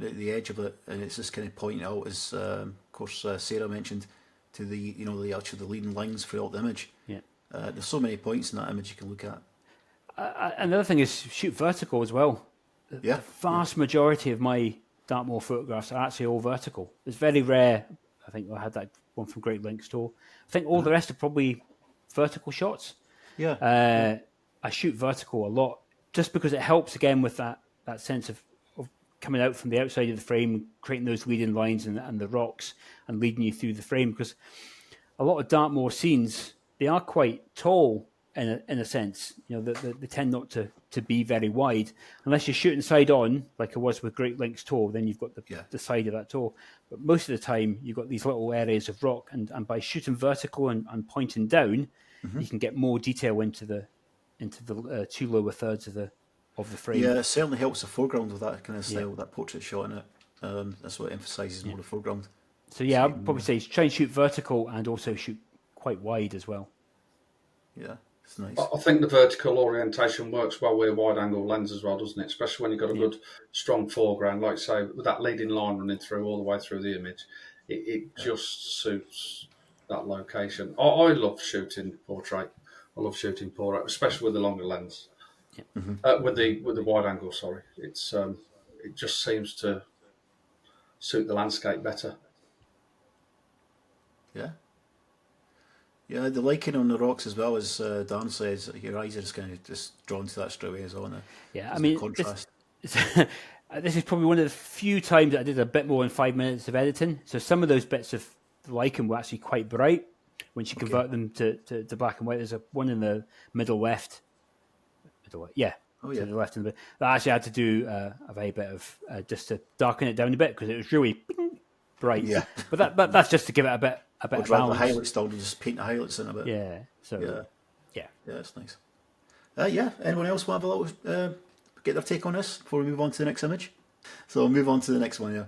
At the edge of it, and it's just kind of pointing out, as of course Sarah mentioned, to the the leading lines throughout the image. Yeah, there's so many points in that image you can look at. Another thing is shoot vertical as well. The vast majority of my Dartmoor photographs are actually all vertical. It's very rare. I think I had that one from Great Links Tour. I think all the rest are probably vertical shots. Yeah. I shoot vertical a lot just because it helps again with that sense of coming out from the outside of the frame, creating those leading lines and the rocks and leading you through the frame. Because a lot of Dartmoor scenes, they are quite tall in a sense. They tend not to be very wide unless you're shooting side on, like I was with Great Links Tour. Then you've got the side of that tour. But most of the time, you've got these little areas of rock, and by shooting vertical and pointing down, you can get more detail into the two lower thirds of the frame. Yeah, it certainly helps the foreground with that kind of style, that portrait shot in it. That's what emphasises more the foreground. So I'd probably say try and shoot vertical and also shoot quite wide as well. Yeah, it's nice. I think the vertical orientation works well with a wide angle lens as well, doesn't it? Especially when you've got a good, strong foreground, like say with that leading line running through all the way through the image. It just suits that location. I love shooting portrait. I love shooting portrait, especially with the longer lens. Yeah. Mm-hmm. With the wide angle, sorry. It's it just seems to suit the landscape better. Yeah. Yeah, the liking on the rocks as well, as Dan says, your eyes are just kind of just drawn to that straight away as well. Yeah, I mean, contrast. This is probably one of the few times that I did a bit more than 5 minutes of editing. So some of those bits of the lichen were actually quite bright when you convert them to black and white. There's one in the middle left. Yeah. Oh, yeah. To the left and the bit. That I actually had to do a very bit of just to darken it down a bit because it was really bright. Yeah. But that's just to give it a bit of balance. The highlights down, just paint the highlights in a bit. Yeah. So yeah, it's nice. Anyone else want to have a little get their take on this before we move on to the next image? So we'll move on to the next one.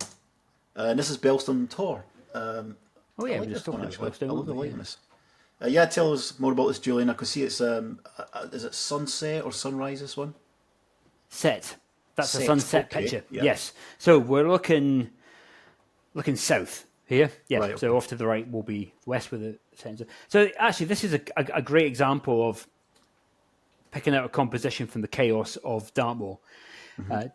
And this is Bellstone Tor. We just talking about Bellstone. I love the light on this. Tell us more about this, Julian. I can see it's is it sunset or sunrise? This one. Set. That's Set. a sunset Okay. picture. Yeah. Yes. So we're looking south here. Yes. Right, okay. So off to the right will be west with the sensor. So actually, this is a great example of picking out a composition from the chaos of Dartmoor. Mm-hmm.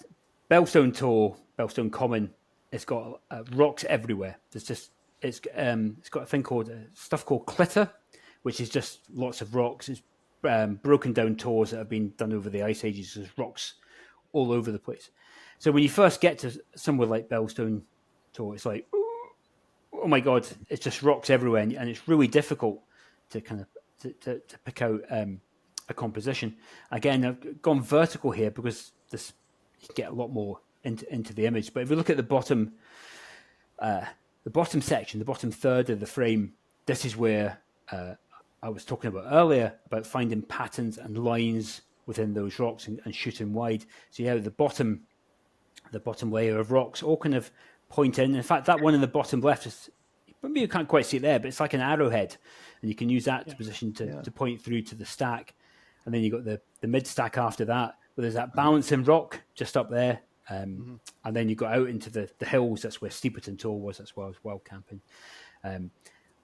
Bellstone Tor, Bellstone Common. It's got rocks everywhere. It's got a thing called stuff called clitter, which is just lots of rocks. It's broken down tors that have been done over the ice ages. There's rocks all over the place. So when you first get to somewhere like Bellstone Tor, it's like, oh my God, it's just rocks everywhere, and it's really difficult to kind of to pick out a composition. Again, I've gone vertical here because you can get a lot more into the image. But if you look at the bottom section, the bottom third of the frame, this is where I was talking about earlier about finding patterns and lines within those rocks and shooting wide. So the bottom layer of rocks all kind of point in. In fact, that one in the bottom left is, maybe you can't quite see it there, but it's like an arrowhead, and you can use that to position to point through to the stack. And then you've got the mid stack after that, where there's that balancing rock just up there. And then you got out into the hills. That's where Steeperton Tor was. That's where I was wild camping. And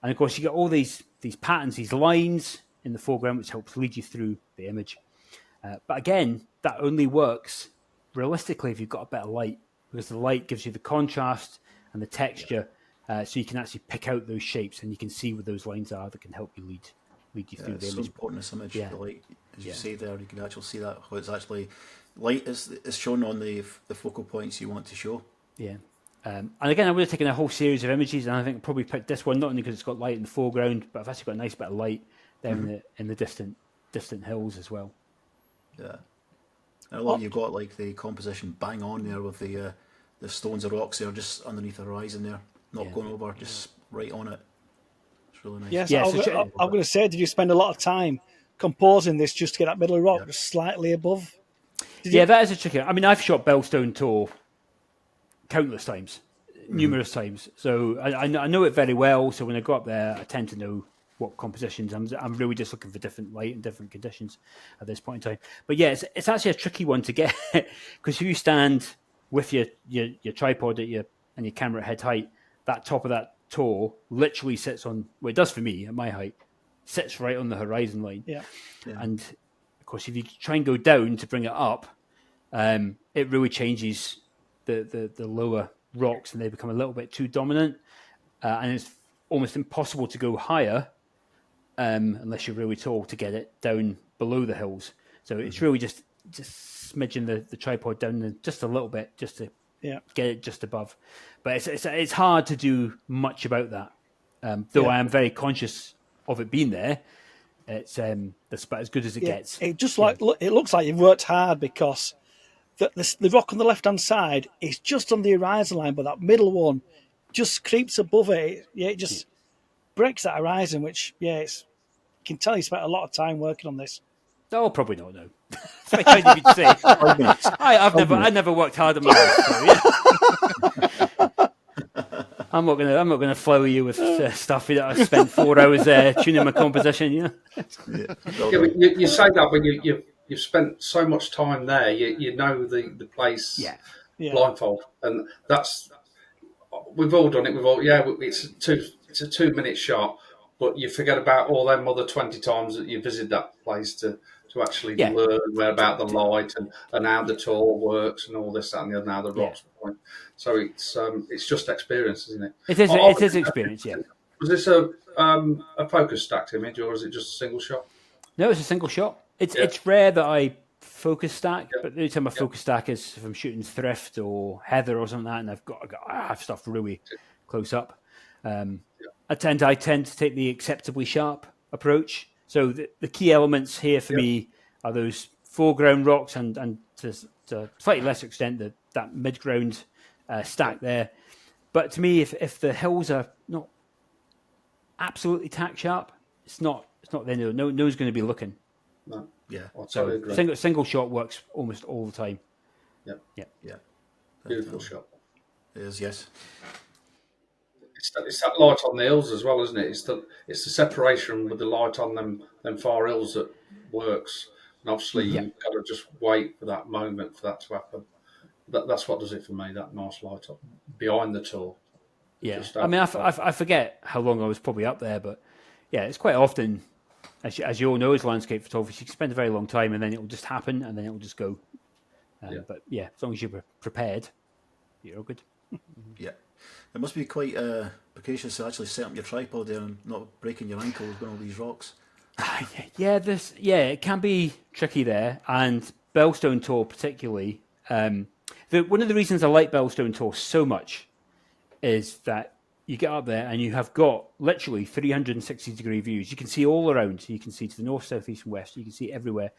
of course, you got all these patterns, these lines in the foreground, which helps lead you through the image. But again, that only works realistically if you've got a bit of light, because the light gives you the contrast and the texture, so you can actually pick out those shapes and you can see where those lines are that can help you lead you through the image. It's so important, this image, the light, as you say there, you can actually see that, how it's actually light is shown on the focal points you want to show. Yeah. And again, I would have taken a whole series of images, and I think probably picked this one not only because it's got light in the foreground, but I've actually got a nice bit of light there in the distant hills as well. Yeah, and I love you've got like the composition bang on there with the stones or rocks there just underneath the horizon there, not going over, just right on it. It's really nice. Yes, I'm going to say, did you spend a lot of time composing this just to get that middle rock just slightly above? That is a tricky. I mean, I've shot Bellstone Tor countless times, numerous times. So I know it very well. So when I go up there, I tend to know what compositions. I'm really just looking for different light and different conditions at this point in time. But yeah, it's actually a tricky one to get, because if you stand with your tripod and your camera at head height, that top of that tor literally sits on, well, it does for me at my height, sits right on the horizon line. Yeah. And of course, if you try and go down to bring it up, it really changes the lower rocks, and they become a little bit too dominant, and it's almost impossible to go higher unless you're really tall to get it down below the hills. So it's really just smidging the tripod down just a little bit just to get it just above. But it's hard to do much about that. Though I am very conscious of it being there. It's that's about as good as it gets. It just it looks like you've worked hard, because the rock on the left hand side is just on the horizon line, but that middle one just creeps above it. It just breaks that horizon, which you can tell you spent a lot of time working on this. Oh, probably not. No, it's very kind of you to say. I've never worked hard on my life. So, I'm not gonna flower you with stuff that I spent 4 hours tuning my composition. You say that when you've spent so much time there, you know the place blindfold, and that's we've all done it. It's a 2 minute shot, but you forget about all them other 20 times that you visit that place to actually learn about the light and how the tour works and all this, that, and the other, how the rocks point. So it's just experience, isn't it? It is experience, yeah. Was this a focus stacked image, or is it just a single shot? No, it's a single shot. It's rare that I focus stack, but the only time I focus stack is if I'm shooting thrift or heather or something like that, and I have stuff really close up. I tend to take the acceptably sharp approach. So the key elements here for me are those foreground rocks and to a slightly lesser extent that mid-ground stack there. But to me, if the hills are not absolutely tack sharp, it's not there. No one's going to be looking. No. Yeah. So single shot works almost all the time. Yeah. Beautiful shot. It is, yes. It's that light on the hills as well, isn't it? It's the separation with the light on them far hills that works. And obviously you've got to just wait for that moment for that to happen. That's what does it for me, that nice light up behind the tour. Yeah. I mean, I forget how long I was probably up there, but yeah, it's quite often, as you all know, as landscape photographers, you can spend a very long time and then it will just happen and then it will just go. But yeah, as long as you're prepared, you're all good. Yeah. It must be quite precarious to actually set up your tripod there and not breaking your ankles with all these rocks. It can be tricky there, and Bellstone Tor particularly. One of the reasons I like Bellstone Tor so much is that you get up there and you have got literally 360-degree views. You can see all around. You can see to the north, south, east, and west. You can see everywhere.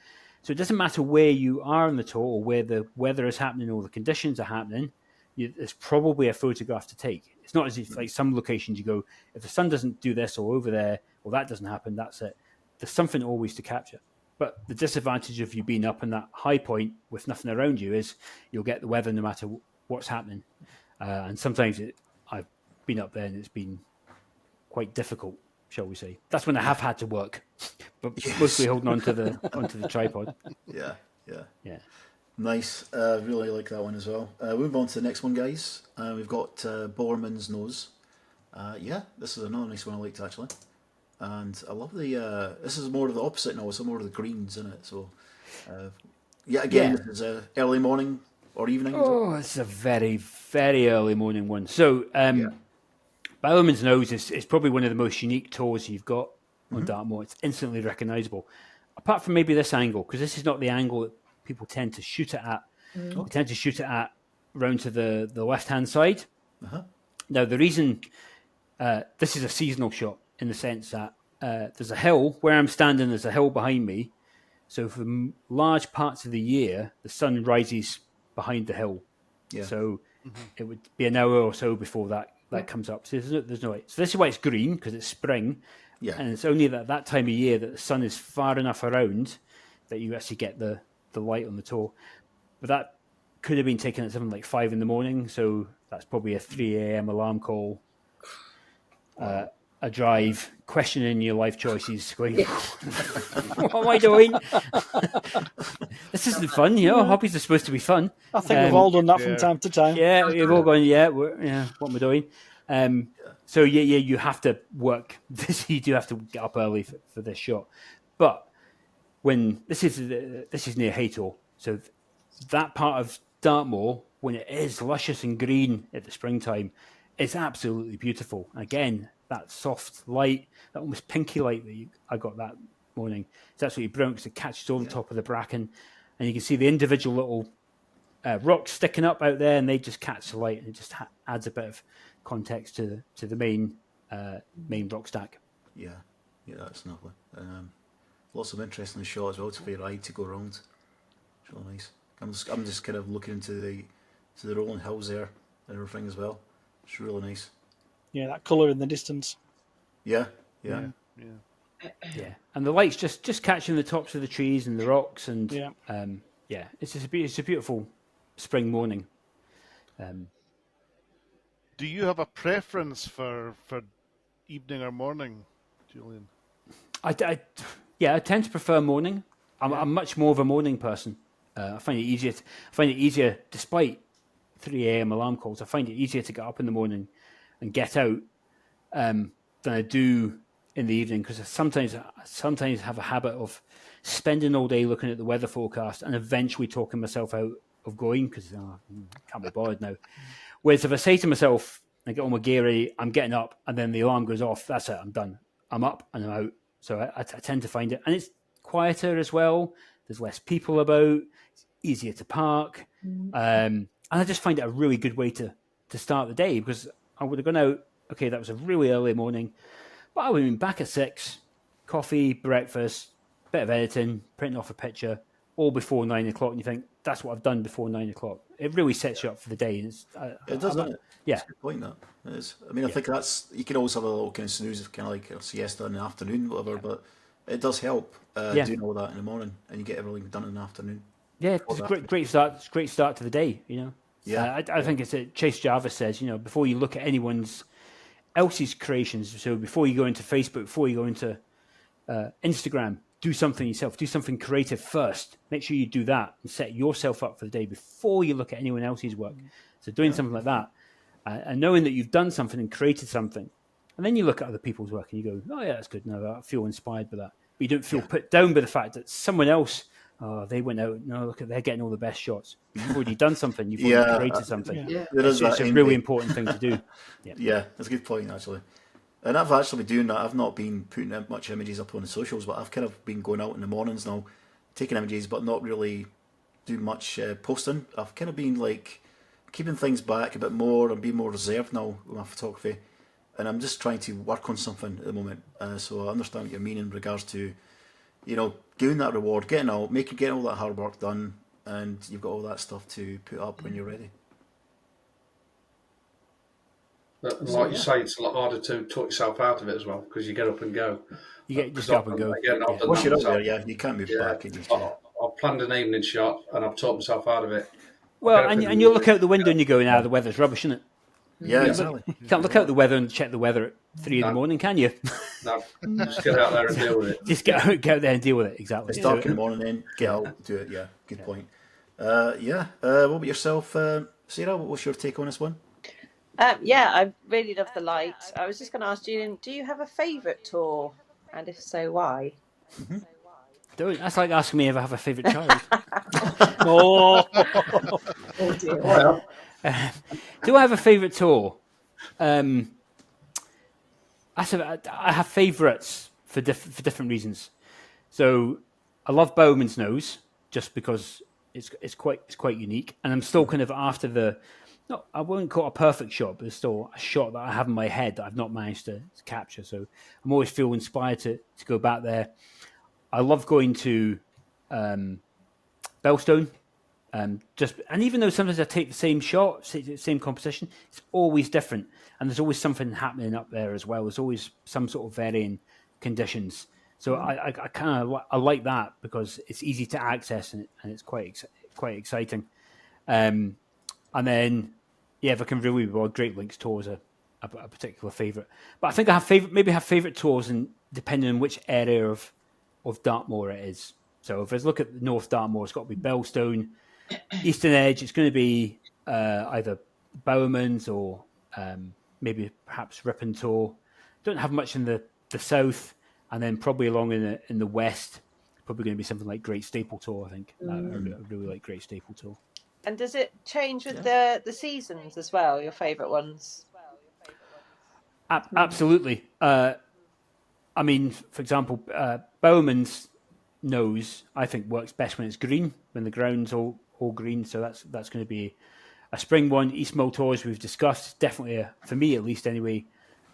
So it doesn't matter where you are on the tour or where the weather is happening or the conditions are happening. There's probably a photograph to take. It's not as if like some locations you go, if the sun doesn't do this or over there, or that doesn't happen, that's it. There's something always to capture. But the disadvantage of you being up in that high point with nothing around you is you'll get the weather no matter what's happening. And sometimes I've been up there and it's been quite difficult, shall we say. That's when I have had to work, but mostly holding onto the tripod. Yeah. Nice. Really like that one as well. We'll move on to the next one, guys. We've got Bowerman's Nose. This is another nice one I liked, actually. And I love the... this is more of the opposite now. It's more of the greens in it. So, this is early morning or evening. Oh, it's a very, very early morning one. So, Bowerman's Nose is probably one of the most unique tours you've got on Dartmoor. It's instantly recognisable. Apart from maybe this angle, because this is not the angle that people tend to shoot it at. They tend to shoot it at round to the left-hand side. Now, the reason this is a seasonal shot in the sense that there's a hill, where I'm standing, there's a hill behind me. So for large parts of the year, the sun rises behind the hill. Yeah. So it would be an hour or so before that comes up. So there's no way. So this is why it's green, because it's spring. Yeah. And it's only that time of year that the sun is far enough around that you actually get the light on the tour. But that could have been taken at something like 5 a.m. So that's probably a 3 a.m. alarm call. A drive, questioning your life choices, going, what am I doing? This isn't fun, hobbies are supposed to be fun. I think we've all done that from time to time. Yeah, you've all gone, what am I doing? So you have to work this. You do have to get up early for this shot. But when this is near Haytor, so that part of Dartmoor, when it is luscious and green at the springtime, it's absolutely beautiful. Again, that soft light, that almost pinky light that I got that morning, it's absolutely brilliant because it catches all the top of the bracken, and you can see the individual little rocks sticking up out there, and they just catch the light, and it just adds a bit of context to the main rock stack. Yeah, that's lovely. Lots of interesting shots as well to be a ride to go around. It's really nice. I'm just kind of looking into the rolling hills there and everything as well. It's really nice. Yeah, that colour in the distance. Yeah. And the light's just catching the tops of the trees and the rocks, and it's a beautiful spring morning. Do you have a preference for evening or morning, Julian? I tend to prefer morning. I'm much more of a morning person. I find it easier, despite 3 a.m. alarm calls. I find it easier to get up in the morning and get out than I do in the evening, because I sometimes have a habit of spending all day looking at the weather forecast and eventually talking myself out of going because I can't be bothered now. Whereas if I say to myself, I get all my gear ready, I'm getting up, and then the alarm goes off, that's it, I'm done. I'm up and I'm out. So I tend to find it, and it's quieter as well. There's less people about. It's easier to park, and I just find it a really good way to start the day, because I would have gone out. Okay, that was a really early morning, but I would have been back at 6, coffee, breakfast, bit of editing, printing off a picture, all before 9 o'clock. And you think that's what I've done before 9 o'clock. It really sets you up for the day. And it does, doesn't it? Yeah, that's a good point. That it is. I mean, I think that's, you can always have a little kind of snooze, kind of like a siesta in the afternoon, whatever. But it does help doing all that in the morning, and you get everything done in the afternoon. Yeah, it's a great start. It's a great start to the day. Yeah, I think it's Chase Jarvis says, before you look at anyone's else's creations, so before you go into Facebook, before you go into Instagram, do something yourself, do something creative first. Make sure you do that and set yourself up for the day before you look at anyone else's work. So doing something like that, and knowing that you've done something and created something, and then you look at other people's work and you go, oh yeah, that's good. No, I feel inspired by that. But you don't feel put down by the fact that someone else, they went out. No, look, they're getting all the best shots. You've already done something. You've already created something. Yeah. It's a really important thing to do. Yeah, that's a good point, actually. And I've actually been doing that. I've not been putting much images up on the socials, but I've kind of been going out in the mornings now, taking images, but not really doing much posting. I've kind of been like keeping things back a bit more and being more reserved now with my photography. And I'm just trying to work on something at the moment. So I understand what you mean in regards to, giving that reward, getting out, getting all that hard work done, and you've got all that stuff to put up when you're ready. And like you say, it's a lot harder to talk yourself out of it as well because you get up and go. You just get up and go. Again, I've done Once that you're up myself. there, you can't move back. I've planned an evening shot and I've talked myself out of it. Well, and you look out the window and you go, "Nah, the weather's rubbish, isn't it?" Yeah, exactly. You can't look out the weather and check the weather at 3 in the morning, can you? No, just get out there and deal with it. Just get out there and deal with it. Exactly. It's dark in the morning, then get out, do it. Yeah, good point. What about yourself, Sarah? What's your take on this one? I really love the light. I was just going to ask Julian, do you have a favourite tour? And if so, why? Mm-hmm. That's like asking me if I have a favourite child. Oh, dear. Do I have a favourite tour? I have favourites for different reasons. So I love Bowman's Nose just because it's quite unique, and I'm still kind of after the. No, I won't call it a perfect shot, but there's still a shot that I have in my head that I've not managed to capture. So I'm always feel inspired to go back there. I love going to Bellstone. And even though sometimes I take the same shot, same composition, it's always different, and there's always something happening up there as well. There's always some sort of varying conditions. So I kind of like that because it's easy to access and it's quite exciting. And then, if I can really, Great Links Tour is a particular favourite. But I think I have favourite tours, and depending on which area of Dartmoor it is. So if I look at North Dartmoor, it's got to be Bellstone. Eastern Edge, it's going to be either Bowerman's or maybe perhaps Ripon Tour. Don't have much in the south, and then probably along in the west, probably going to be something like Great Staple Tour. I think I really like Great Staple Tour. And does it change with the seasons as well? Your favourite ones? Absolutely. I mean, for example, Bowerman's Nose I think works best when it's green, when the ground's all green. So that's going to be a spring one. East Mill Tour, as we've discussed, definitely for me at least anyway,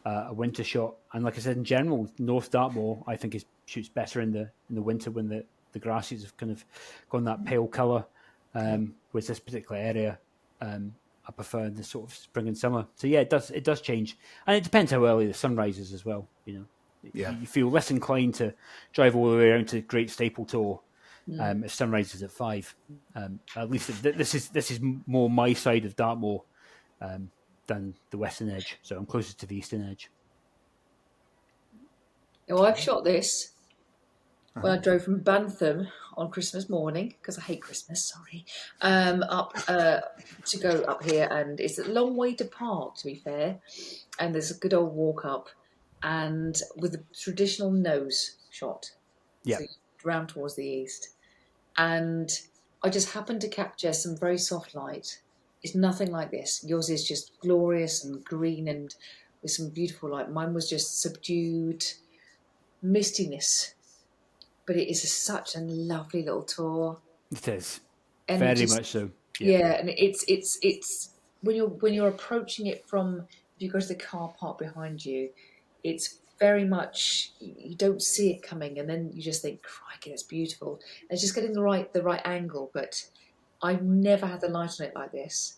a winter shot. And like I said, in general, North Dartmoor I think shoots better in the winter when the grasses have kind of gone that pale colour. With this particular area, I prefer in the sort of spring and summer. So yeah, it does change, and it depends how early the sun rises as well. You feel less inclined to drive all the way around to Great Staple Tour if sun rises at 5. At least this is more my side of Dartmoor than the western edge, so I'm closer to the eastern edge. Well, I've shot this when I drove from Bantham on Christmas morning, because I hate Christmas, sorry, up to go up here, and it's a long way to park, to be fair, and there's a good old walk up, and with a traditional nose shot, so round towards the east, and I just happened to capture some very soft light. It's nothing like this. Yours is just glorious and green and with some beautiful light. Mine was just subdued mistiness. But it is such a lovely little tour. It is, and very much so. Yeah, and it's when you're approaching it from, if you go to the car park behind you, it's very much, you don't see it coming, and then you just think, crikey, that's beautiful. And it's just getting the right angle. But I've never had the light on it like this.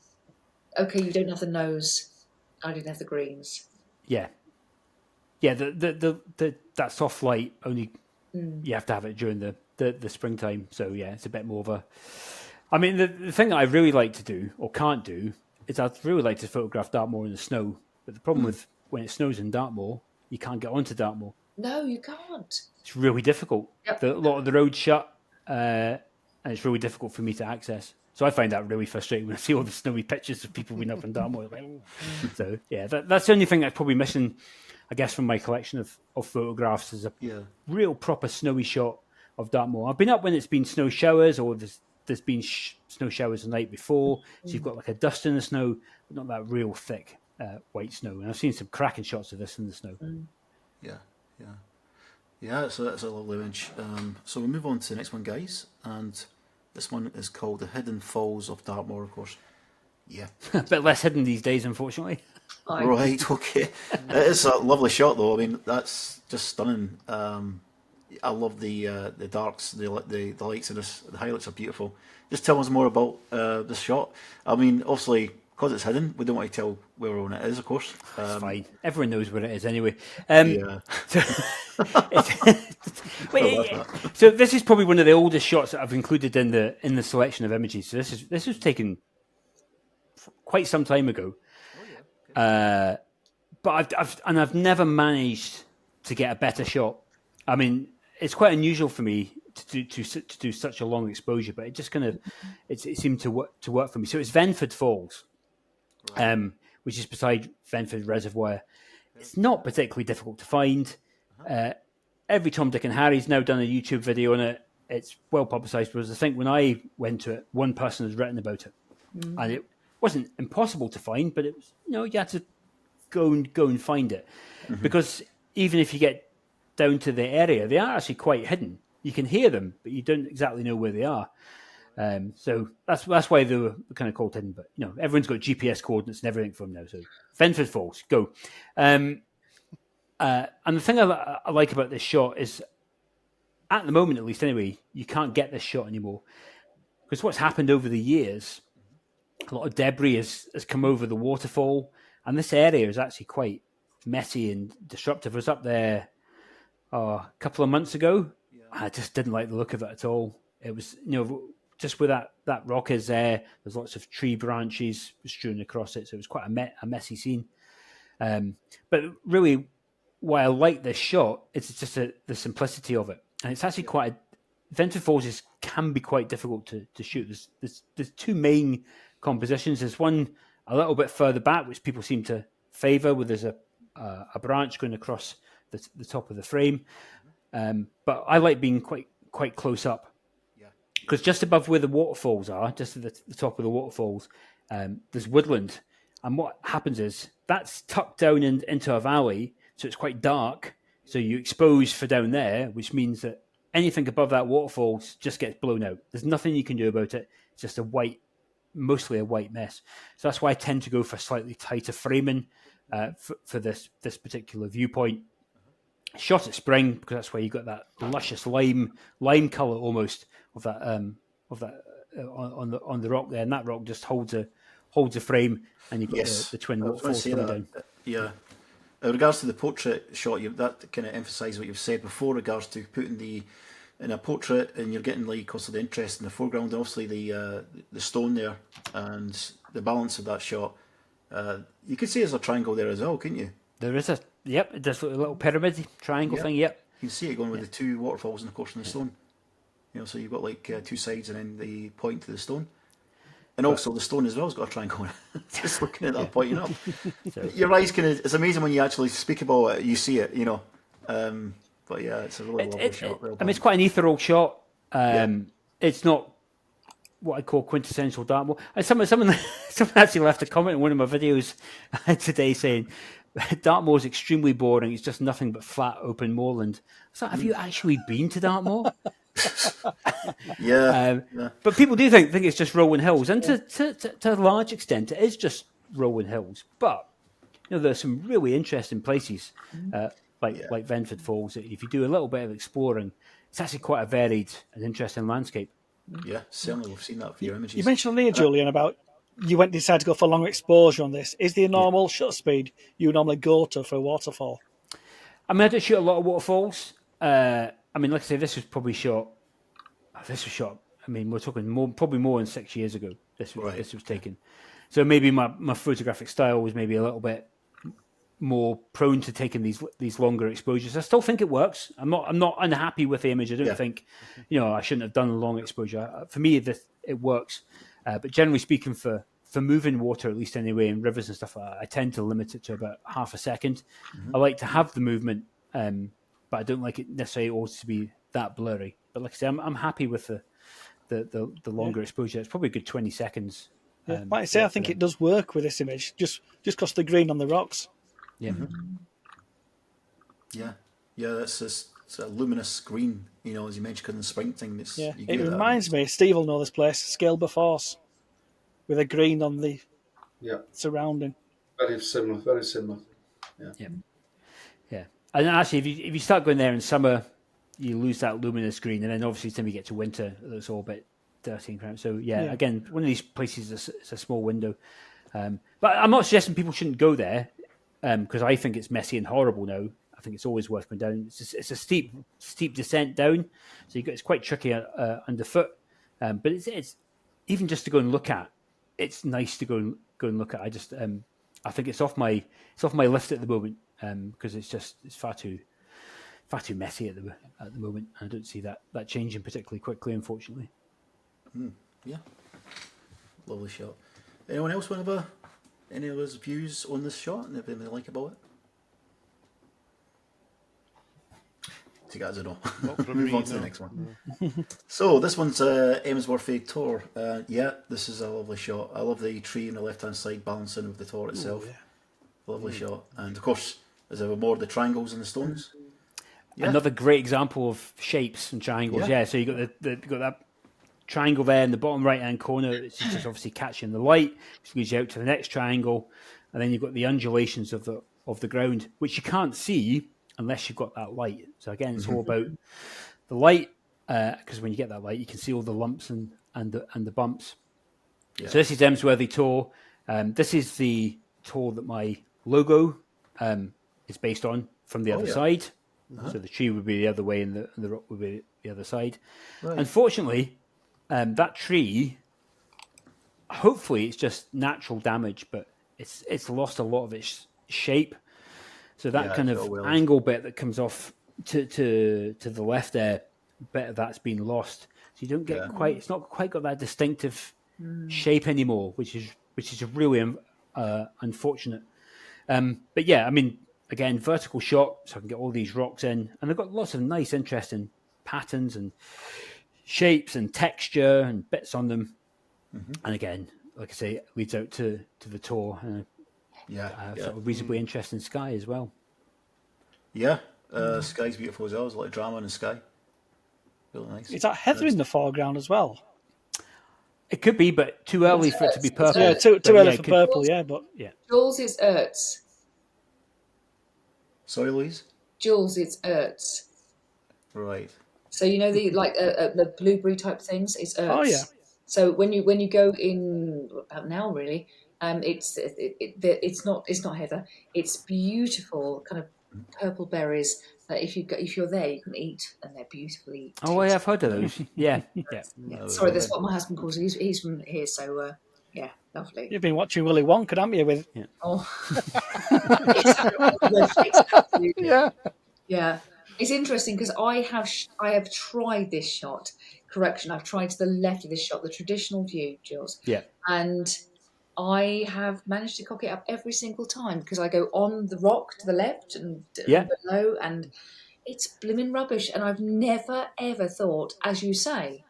Okay, you don't have the nose. I didn't have the greens. Yeah. The that soft light only. You have to have it during the springtime. So yeah, it's a bit more of a. I mean, the thing that I really like to do or can't do is I'd really like to photograph Dartmoor in the snow. But the problem with when it snows in Dartmoor, you can't get onto Dartmoor. No, you can't. It's really difficult. Yep. A lot of the roads shut, and it's really difficult for me to access. So I find that really frustrating when I see all the snowy pictures of people being up in Dartmoor. So yeah, that's the only thing that's probably missing, I guess, from my collection of photographs is a real proper snowy shot of Dartmoor. I've been up when it's been snow showers or there's been snow showers the night before. So you've got like a dust in the snow, but not that real thick white snow. And I've seen some cracking shots of this in the snow. Yeah, so that's a lovely image. So we'll move on to the next one, guys. And this one is called The Hidden Falls of Dartmoor, of course. Yeah. A bit less hidden these days, unfortunately. Right, okay. It is a lovely shot, though. I mean, that's just stunning. I love the darks, the lights of this. The highlights are beautiful. Just tell us more about this shot. I mean, obviously, because it's hidden, we don't want to tell where on it is, of course. It's fine. Everyone knows where it is anyway. Yeah. So this is probably one of the oldest shots that I've included in the selection of images. So this was taken quite some time ago. But I've never managed to get a better shot. I mean, it's quite unusual for me to do such a long exposure, but it just kind of it seemed to work for me. So it's Venford Falls, which is beside Venford Reservoir. It's not particularly difficult to find. Every Tom, Dick, and Harry's now done a YouTube video on it. It's well publicised. Because I think when I went to it, one person has written about it, and it wasn't impossible to find, but it was you had to go and find it, because even if you get down to the area, they are actually quite hidden. You can hear them, but you don't exactly know where they are. So that's why they were kind of called hidden. But everyone's got GPS coordinates and everything for them now. So Venford Falls, go. And the thing I like about this shot is, at the moment at least anyway, you can't get this shot anymore, because what's happened over the years, a lot of debris has come over the waterfall, and this area is actually quite messy and disruptive. I was up there a couple of months ago. I just didn't like the look of it at all. It was, just where that rock is there, there's lots of tree branches strewn across it, so it was quite a messy scene. But really, why I like this shot is just the simplicity of it. And it's actually Venford Falls can be quite difficult to shoot. There's two main compositions. There's one a little bit further back, which people seem to favour, where there's a branch going across the top of the frame. But I like being quite close up, because just above where the waterfalls are, just at the top of the waterfalls, there's woodland. And what happens is that's tucked down into a valley, so it's quite dark. So you expose for down there, which means that anything above that waterfall just gets blown out. There's nothing you can do about it. It's just mostly a white mess. So that's why I tend to go for slightly tighter framing for this particular viewpoint. Shot at spring, because that's where you got that luscious lime color almost of that on the rock there, and that rock just holds a frame, and you've got the twin waterfalls coming down. Yeah. In regards to the portrait shot, that kind of emphasised what you've said before, in regards to putting in a portrait, and you're getting also the interest in the foreground, obviously the stone there, and the balance of that shot. You could see there's a triangle there as well, couldn't you? There is there's a little pyramid triangle thing, yep. You can see it going with the two waterfalls and of course in the stone. So you've got two sides and then the point to the stone. And also the stone as well has got a triangle. Just looking at that pointing up. Your eyes it's amazing when you actually speak about it, you see it, But yeah, it's a really lovely shot. I mean, it's quite an ethereal shot. It's not what I call quintessential Dartmoor. And someone actually left a comment in one of my videos today saying, Dartmoor is extremely boring. It's just nothing but flat, open moorland. So, have you actually been to Dartmoor? But people do think it's just rolling hills, and to a large extent, it is just rolling hills. But there's some really interesting places, like Venford Falls. If you do a little bit of exploring, it's actually quite a varied and interesting landscape. Yeah, certainly we've seen that for your images. You mentioned earlier, Julian, about you decided to go for longer exposure on this. Is the normal shutter speed you normally go to for a waterfall? I mean, I don't shoot a lot of waterfalls. I mean, like I say, this was shot. I mean, we're talking probably more than 6 years ago. This was taken. So maybe my photographic style was maybe a little bit more prone to taking these longer exposures. I still think it works. I'm not unhappy with the image. I don't think, I shouldn't have done a long exposure. For me, it works. But generally speaking, for moving water, at least anyway, in rivers and stuff, I tend to limit it to about half a second. I like to have the movement, but I don't like it necessarily always to be that blurry. But like I say, I'm happy with the longer exposure. It's probably a good 20 seconds. Like I say, I think it does work with this image, just because the green on the rocks. Yeah. That's it's a luminous green, as you mentioned, in the spring thing. It reminds me, Steve will know this place, Scaleba Force, with a green on the surrounding. Very similar. Yeah. And actually, if you start going there in summer, you lose that luminous green, and then obviously when we get to winter, it's all a bit dirty and cramped. So again, one of these places is a small window. But I'm not suggesting people shouldn't go there because I think it's messy and horrible now. I think it's always worth going down. It's a steep descent down, so it's quite tricky underfoot. But it's even just to go and look at. It's nice to go and look at. I think it's off my list at the moment because it's far too messy at the moment. I don't see that changing particularly quickly, unfortunately. Yeah, lovely shot. Anyone else want to have any of those views on this shot and anything they like about it? So you guys don't know. Move on to the next one. So this one's Emsworthy Tor. Yeah, this is a lovely shot. I love the tree on the left-hand side balancing with the Tor itself. Ooh, yeah. Lovely shot. And of course, there's ever more the triangles and the stones. Yeah. Another great example of shapes and triangles. Yeah, so you got that triangle there in the bottom right-hand corner. It's just obviously catching the light, which leads you out to the next triangle, and then you've got the undulations of the ground, which you can't see unless you've got that light. So again, it's all about the light, because when you get that light, you can see all the lumps and the bumps. Yeah. So this is Emsworthy Tor. This is the Tor that my logo is based on from the other side. So the tree would be the other way, and the rock would be the other side. Right. Unfortunately, that tree, hopefully, it's just natural damage, but it's lost a lot of its shape. So that kind of angle bit that comes off to the left there, bit of that's been lost. So you don't get it's not quite got that distinctive shape anymore, which is really unfortunate. But yeah, I mean, again, vertical shot, so I can get all these rocks in, and they've got lots of nice, interesting patterns and shapes and texture and bits on them. And again, like I say, it leads out to the Tor. Sort of reasonably interesting sky as well. Yeah, sky's beautiful as well. There's a lot of drama in the sky. Really nice. Is that heather in the foreground as well? It could be, but too early for it to be purple. Yeah, too early for purple. Jules is Ertz. Sorry, Louise. Jules is Ertz. Right. So you know the blueberry type things. It's Ertz. Oh yeah. So when you go in about now really. It's not heather. It's beautiful, kind of purple berries that if you're there, you can eat, and they're beautifully. Oh, I have heard of those. Yeah. Sorry, that's what my husband calls it. He's from here, so lovely. You've been watching Willy Wonka, haven't you? Oh, yeah. It's interesting because I have tried this shot. Correction, I've tried to the left of this shot, the traditional view, Jules. Yeah, and I have managed to cock it up every single time because I go on the rock to the left and below, and it's blooming rubbish. And I've never, ever thought, as you say,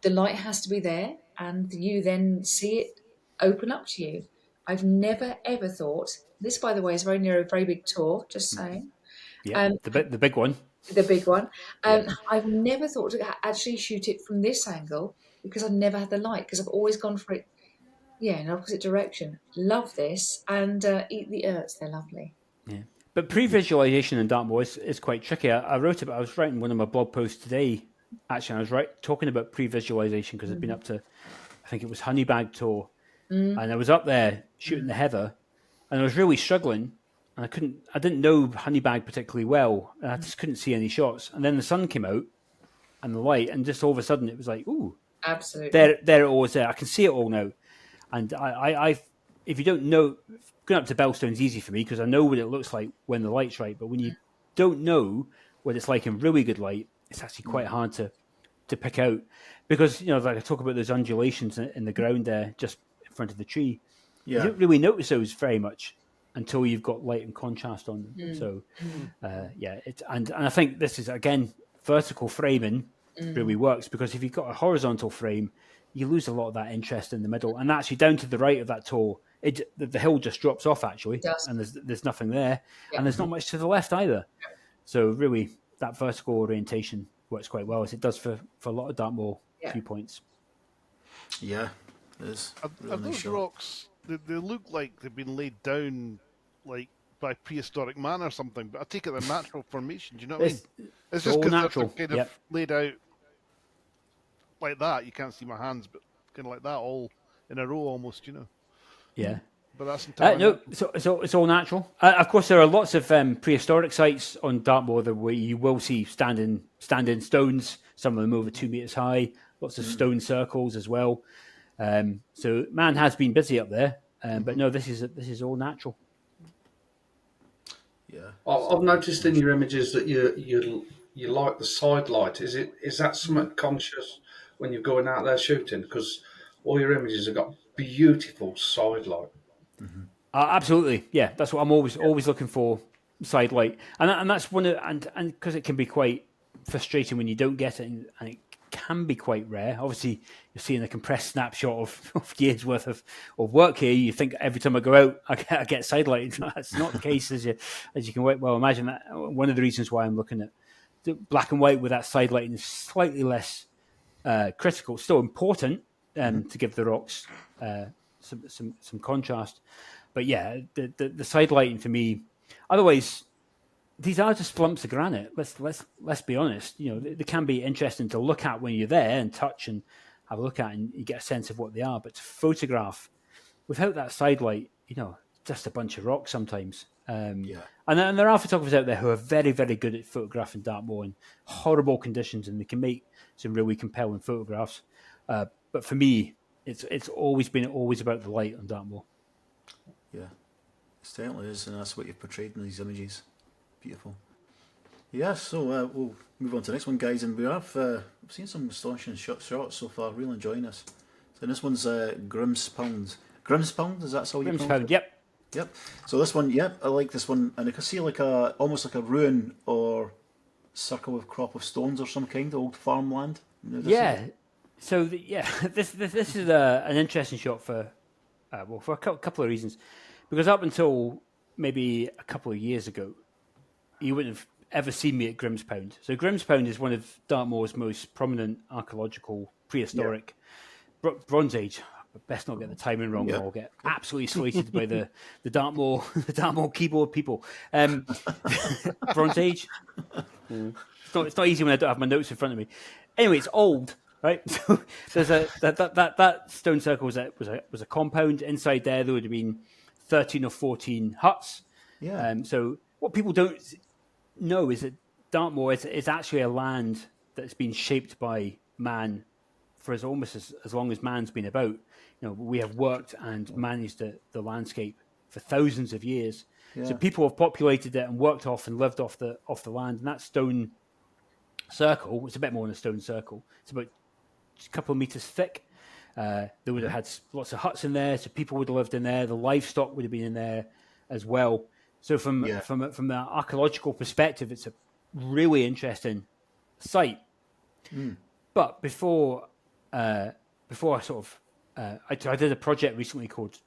the light has to be there and you then see it open up to you. I've never, ever thought, this, by the way, is very near a very big Tor, just saying. Yeah, the big one. The big one. I've never thought to actually shoot it from this angle because I've never had the light, because I've always gone for it in opposite direction. Love this, and eat the Ertz. They're lovely. Yeah, but pre-visualization in Dartmoor is quite tricky. I wrote about. I was writing one of my blog posts today. Actually, I was talking about pre-visualization because I'd been up to, I think it was Honeybag Tor, and I was up there shooting the heather, and I was really struggling, and I didn't know Honeybag particularly well, and I just couldn't see any shots. And then the sun came out, and the light, and just all of a sudden it was like, ooh, absolutely, there it all was there. I can see it all now. And I, if you don't know, going up to Bellstone's easy for me because I know what it looks like when the light's right. But when you don't know what it's like in really good light, it's actually quite hard to pick out because, like I talk about those undulations in the ground there, just in front of the tree. Yeah. You don't really notice those very much until you've got light and contrast on them. So, and I think this is again vertical framing really works because if you've got a horizontal frame, you lose a lot of that interest in the middle, and actually down to the right of that Tor, the hill just drops off actually, and there's nothing there, and there's not much to the left either. So really, that vertical orientation works quite well, as it does for a lot of Dartmoor viewpoints. Yeah, it is. Are those rocks? They look like they've been laid down like by prehistoric man or something, but I take it they're natural formation. Do you know what I mean? It's just because they're kind of laid out like that. You can't see my hands, but kind of like that, all in a row almost, Yeah. But that's entirely no, so it's all natural. Of course, there are lots of prehistoric sites on Dartmoor where you will see standing stones, some of them over 2 meters high, lots of stone circles as well. So man has been busy up there, but no, this is all natural. Yeah, I've noticed in your images that you like the side light. Is that something conscious when you're going out there shooting? Because all your images have got beautiful side light. Absolutely, yeah. That's what I'm always looking for, side light, and that's one of and because it can be quite frustrating when you don't get it, and it can be quite rare. Obviously, you're seeing a compressed snapshot of years worth of work here. You think every time I go out, I get side light. That's not the case, as you can well imagine. That one of the reasons why I'm looking at the black and white with that side lighting is slightly less critical. Still important to give the rocks some contrast. But yeah, the side lighting for me. Otherwise, these are just lumps of granite. Let's be honest. You know, they can be interesting to look at when you're there and touch and have a look at, and you get a sense of what they are. But to photograph without that side light, you know, just a bunch of rocks sometimes. And there are photographers out there who are very, very good at photographing Dartmoor in horrible conditions, and they can make some really compelling photographs. But for me, it's always been about the light on Dartmoor. Yeah, it certainly is, and that's what you've portrayed in these images. Beautiful. Yeah, so we'll move on to the next one, guys, and we've seen some astonishing shots so far. Really enjoying this. So this one's Grimspound. Grimspound, is that how you pronounce it? Grimspound, yep. Yep. So this one, I like this one, and I can see almost like a ruin or circle of crop of stones or some kind, old farmland. Yeah. So this is an interesting shot for a couple of reasons, because up until maybe a couple of years ago, you wouldn't have ever seen me at Grimspound. So Grimspound is one of Dartmoor's most prominent archaeological prehistoric Bronze Age. Best not get the timing wrong, or I'll get absolutely slated by the Dartmoor keyboard people. Bronze Age. It's not easy when I don't have my notes in front of me. Anyway, it's old, right? So there's that stone circle was a compound. Inside there would have been 13 or 14 huts. Yeah. So what people don't know is that Dartmoor is actually a land that's been shaped by man for almost as long as man's been about. You know, we have worked and managed the landscape for thousands of years. Yeah. So people have populated it and worked off and lived off the land. And that stone circle, it's a bit more than a stone circle. It's about a couple of meters thick. They would have had lots of huts in there, so people would have lived in there. The livestock would have been in there as well. So from the archaeological perspective, it's a really interesting site. But before I sort of I did a project recently called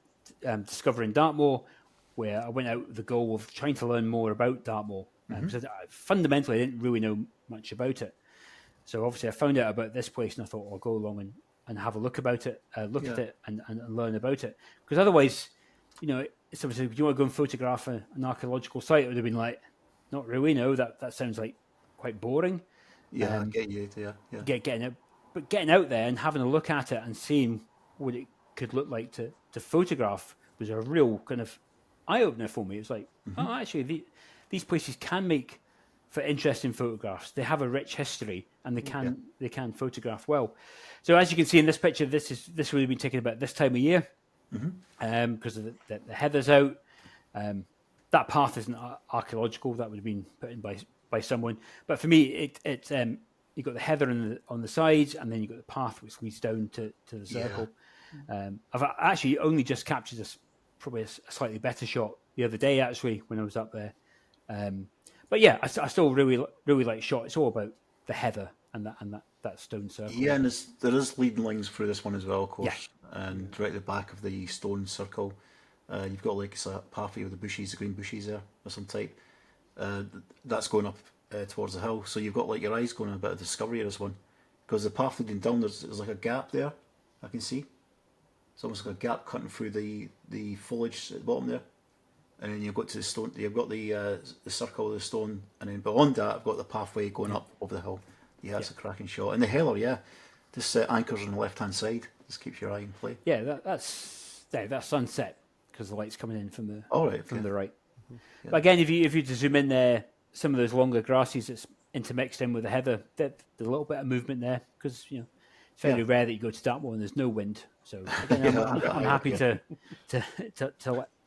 Discovering Dartmoor, where I went out with the goal of trying to learn more about Dartmoor. Because fundamentally, I didn't really know much about it. So obviously, I found out about this place, and I thought I'll go along and have a look about it, at it, and learn about it. Because otherwise, you know, if you want to go and photograph an archaeological site, it would have been like, not really. No, that sounds like quite boring. Yeah, I get you. Yeah. Getting out there and having a look at it and seeing what it could look like to photograph was a real kind of eye opener for me. It was like, oh, actually, these places can make for interesting photographs. They have a rich history, and they can photograph well. So as you can see in this picture, this would have been taken about this time of year, because of the heather's out. That path isn't archaeological. That would have been put in by someone. But for me, it's you've got the heather on the sides, and then you've got the path which leads down to the circle. I've actually only just captured probably a slightly better shot the other day, actually, when I was up there. But yeah, I still really like shot. It's all about the heather and that stone circle. Yeah, and there is leading lines through this one as well, of course. Yeah. And right at the back of the stone circle, you've got like a pathway with the green bushes there of some type. That's going up towards the hill. So you've got like your eyes going on a bit of discovery of this one, because the path leading down there's like a gap there. I can see. It's almost like a gap cutting through the foliage at the bottom there. And then you've got to the stone. You've got the circle of the stone, and then beyond that, I've got the pathway going up over the hill. Yeah, it's a cracking shot. And the heller, just anchors on the left hand side. Just keeps your eye in play. Yeah, that's that's sunset because the light's coming in from the the right. Yeah. But again, if you to zoom in there, some of those longer grasses that's intermixed in with the heather, there's a little bit of movement there because it's fairly rare that you go to Dartmoor and there's no wind. So again, I'm happy to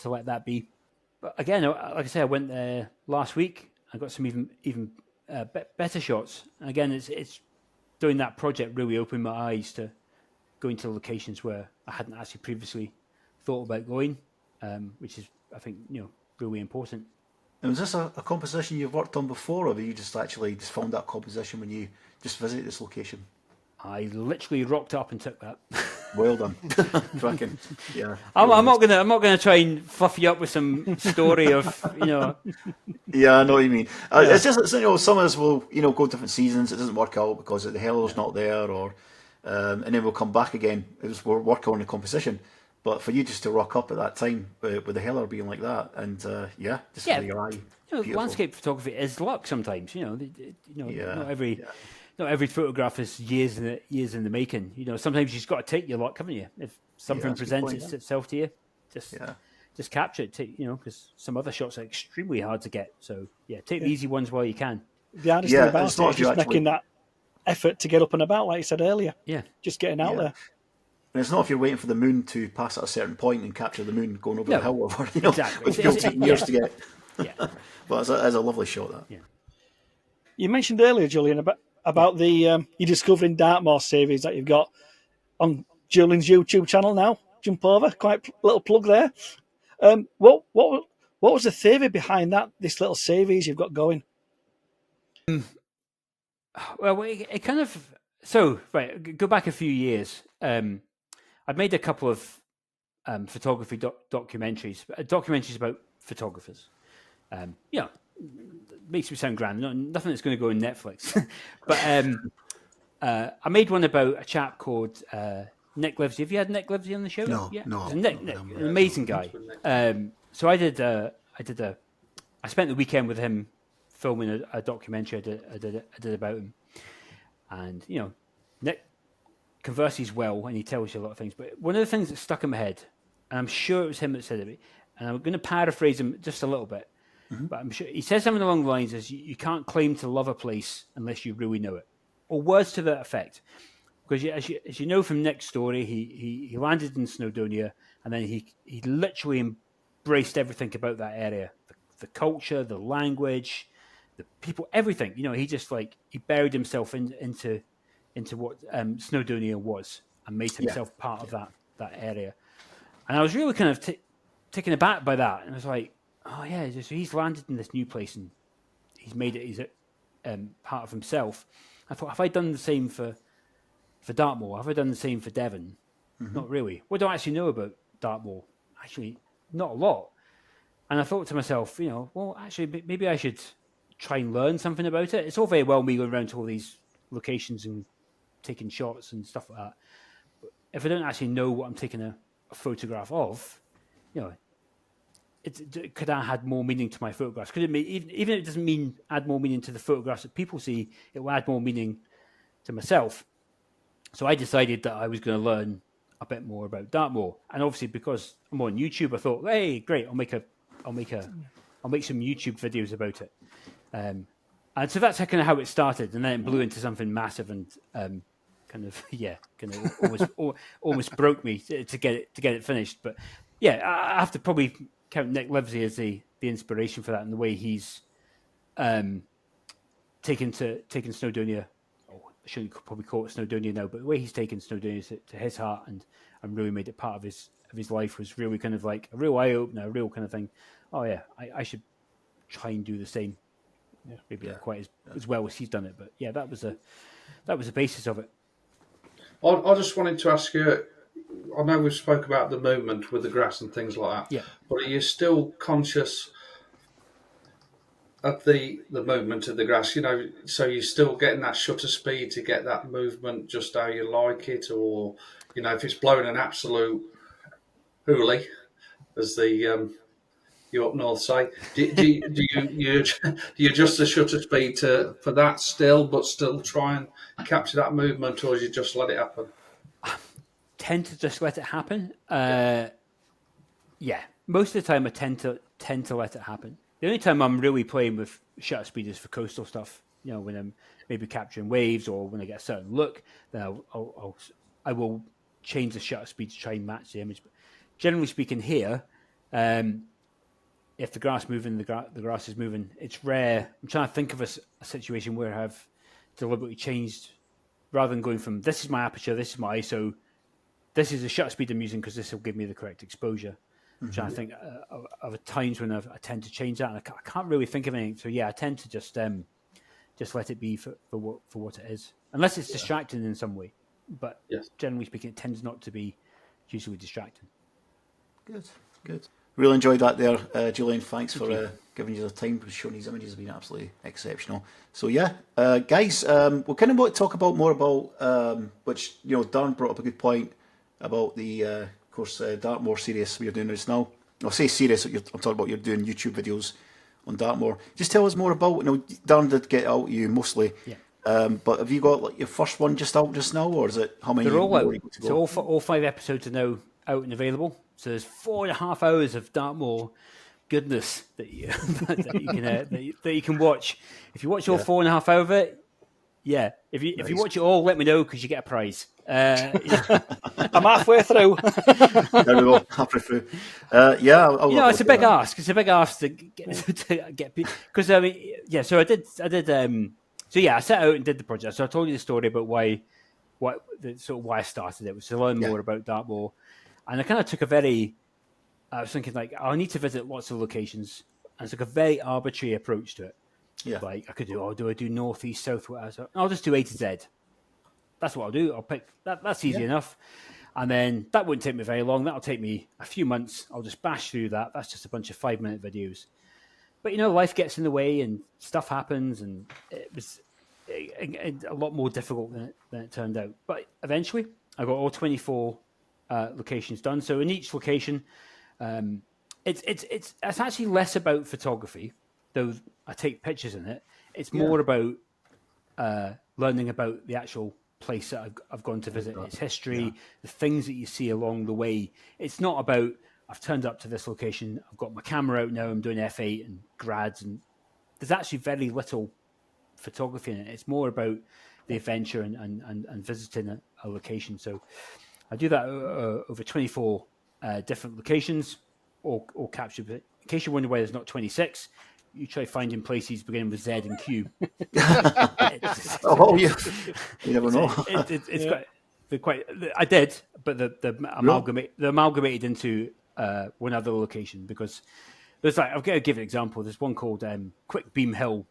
let that be. But again, like I say, I went there last week. I got some even better shots. And again, it's doing that project really opened my eyes to going to locations where I hadn't actually previously thought about going, which is, I think, really important. And was this a composition you've worked on before, or have you just found that composition when you just visited this location? I literally rocked up and took that. Well done, cracking. Yeah, I'm not gonna try and fluff you up with some story of Yeah, I know what you mean. It's just some of us will go different seasons. It doesn't work out because the hello's not there, or and then we'll come back again. We're working on the composition. But for you just to rock up at that time with the heller being like that, and for your eye, landscape photography is luck sometimes. Not every photograph is years in the making. Sometimes you've got to take your luck, haven't you? If something presents itself to you, just capture it. Because some other shots are extremely hard to get. So take the easy ones while you can. The hardest thing about it is just making that effort to get up and about, like you said earlier. Yeah, just getting out there. And it's not if you're waiting for the moon to pass at a certain point and capture the moon going over the hill, exactly. which will take years to get. Yeah, but it's a lovely shot. That. Yeah. You mentioned earlier, Julian, about the your Discovering Dartmoor series that you've got on Julian's YouTube channel now. Jump over, quite little plug there. What was the theory behind that? This little series you've got going. Well, it kind of go back a few years. I'd made a couple of photography documentaries about photographers. Makes me sound grand. Nothing that's going to go on Netflix. But I made one about a chap called Nick Livesey. Have you had Nick Livesey on the show? No. Nick, an amazing guy. So I spent the weekend with him filming a documentary I did about him, and Nick converses well and he tells you a lot of things. But one of the things that stuck in my head, and I'm sure it was him that said it, and I'm going to paraphrase him just a little bit, but I'm sure he says something along the lines as you can't claim to love a place unless you really know it, or words to that effect. Because as you know from Nick's story, he landed in Snowdonia and then he literally embraced everything about that area, the culture, the language, the people, everything. He just he buried himself into what Snowdonia was and made himself part of that area. And I was really kind of taken aback by that. And I was like, oh yeah, he's landed in this new place and he's made it he's part of himself. I thought, have I done the same for Dartmoor? Have I done the same for Devon? Not really. What do I actually know about Dartmoor? Actually, not a lot. And I thought to myself, well, actually, maybe I should try and learn something about it. It's all very well me going around to all these locations and taking shots and stuff like that. But if I don't actually know what I'm taking a photograph of, could I add more meaning to my photographs? Could it mean, even if it doesn't add more meaning to the photographs that people see, it will add more meaning to myself. So I decided that I was going to learn a bit more about Dartmoor, and obviously because I'm on YouTube, I thought, hey, great, I'll make some YouTube videos about it. And so that's kind of how it started, and then it blew into something massive and almost broke me to get it finished. But yeah, I have to probably count Nick Livesey as the inspiration for that, and the way he's taken Snowdonia. I shouldn't probably call it Snowdonia now, but the way he's taken Snowdonia to his heart and really made it part of his life was really kind of like a real eye opener, a real kind of thing. Oh yeah, I should try and do the same. Maybe not quite as well as he's done it, but yeah, that was the basis of it. I just wanted to ask you, I know we spoke about the movement with the grass and things like that, but are you still conscious of the movement of the grass? So you're still getting that shutter speed to get that movement just how you like it, or if it's blowing an absolute hoolie, as the you up north say, do you adjust the shutter speed for that still, but still try and capture that movement, or do you just let it happen? Tend to just let it happen. Yeah, most of the time I tend to let it happen. The only time I'm really playing with shutter speed is for coastal stuff. When I'm maybe capturing waves or when I get a certain look, then I will change the shutter speed to try and match the image. But generally speaking, here, if the grass moving, the grass is moving. It's rare. I'm trying to think of a situation where I've deliberately changed, rather than going from this is my aperture, this is my ISO, this is the shutter speed I'm using because this will give me the correct exposure. I'm trying to think of times when I tend to change that, and I can't really think of anything. So yeah, I tend to just let it be for what it is, unless it's distracting in some way. But generally speaking, it tends not to be hugely distracting. Good. Really enjoyed that there, Julian. Thanks for giving you the time. Showing these images has been absolutely exceptional. So yeah, guys, we kind of want to talk about more about which Darren brought up a good point about the of course Dartmoor series we're doing this now. I'll say series. I'm talking about you're doing YouTube videos on Dartmoor. Just tell us more about. Darren did get out you mostly. Yeah. But have you got like your first one just out just now, or is it how many? They're all out. So all 5 episodes are now out and available. So there's 4.5 hours of Dartmoor goodness that you can watch. If you watch all 4.5 hours of it, yeah. If you watch it all, let me know because you get a prize. I'm halfway through. There we go, halfway through. It's a big ask. It's a big ask to get because So I did. I set out and did the project. So I told you the story about why I started it, was to learn more about Dartmoor. And I kind of took I was thinking like, I need to visit lots of locations. And I took a very arbitrary approach to it. Yeah. Like I could do I do north, east, south, whatever. I'll just do A to Z. That's what I'll do. I'll pick that. That's easy enough. And then that wouldn't take me very long. That'll take me a few months. I'll just bash through that. That's just a bunch of 5-minute videos. But life gets in the way and stuff happens, and it was a lot more difficult than it turned out. But eventually, I got all 24 locations done. So in each location, it's actually less about photography, though I take pictures in it. It's more about learning about the actual place that I've gone to visit, its history, the things that you see along the way. It's not about I've turned up to this location, I've got my camera out now, I'm doing F8 and grads, and there's actually very little photography in it. It's more about the adventure and visiting a location. So I do that over 24 different locations, all captured. In case you're wondering why there's not 26, you try finding places beginning with Z and Q. You never know. It's quite. I did, but the amalgamated into one other location, because there's I'll give an example. There's one called Quick Beam Hill.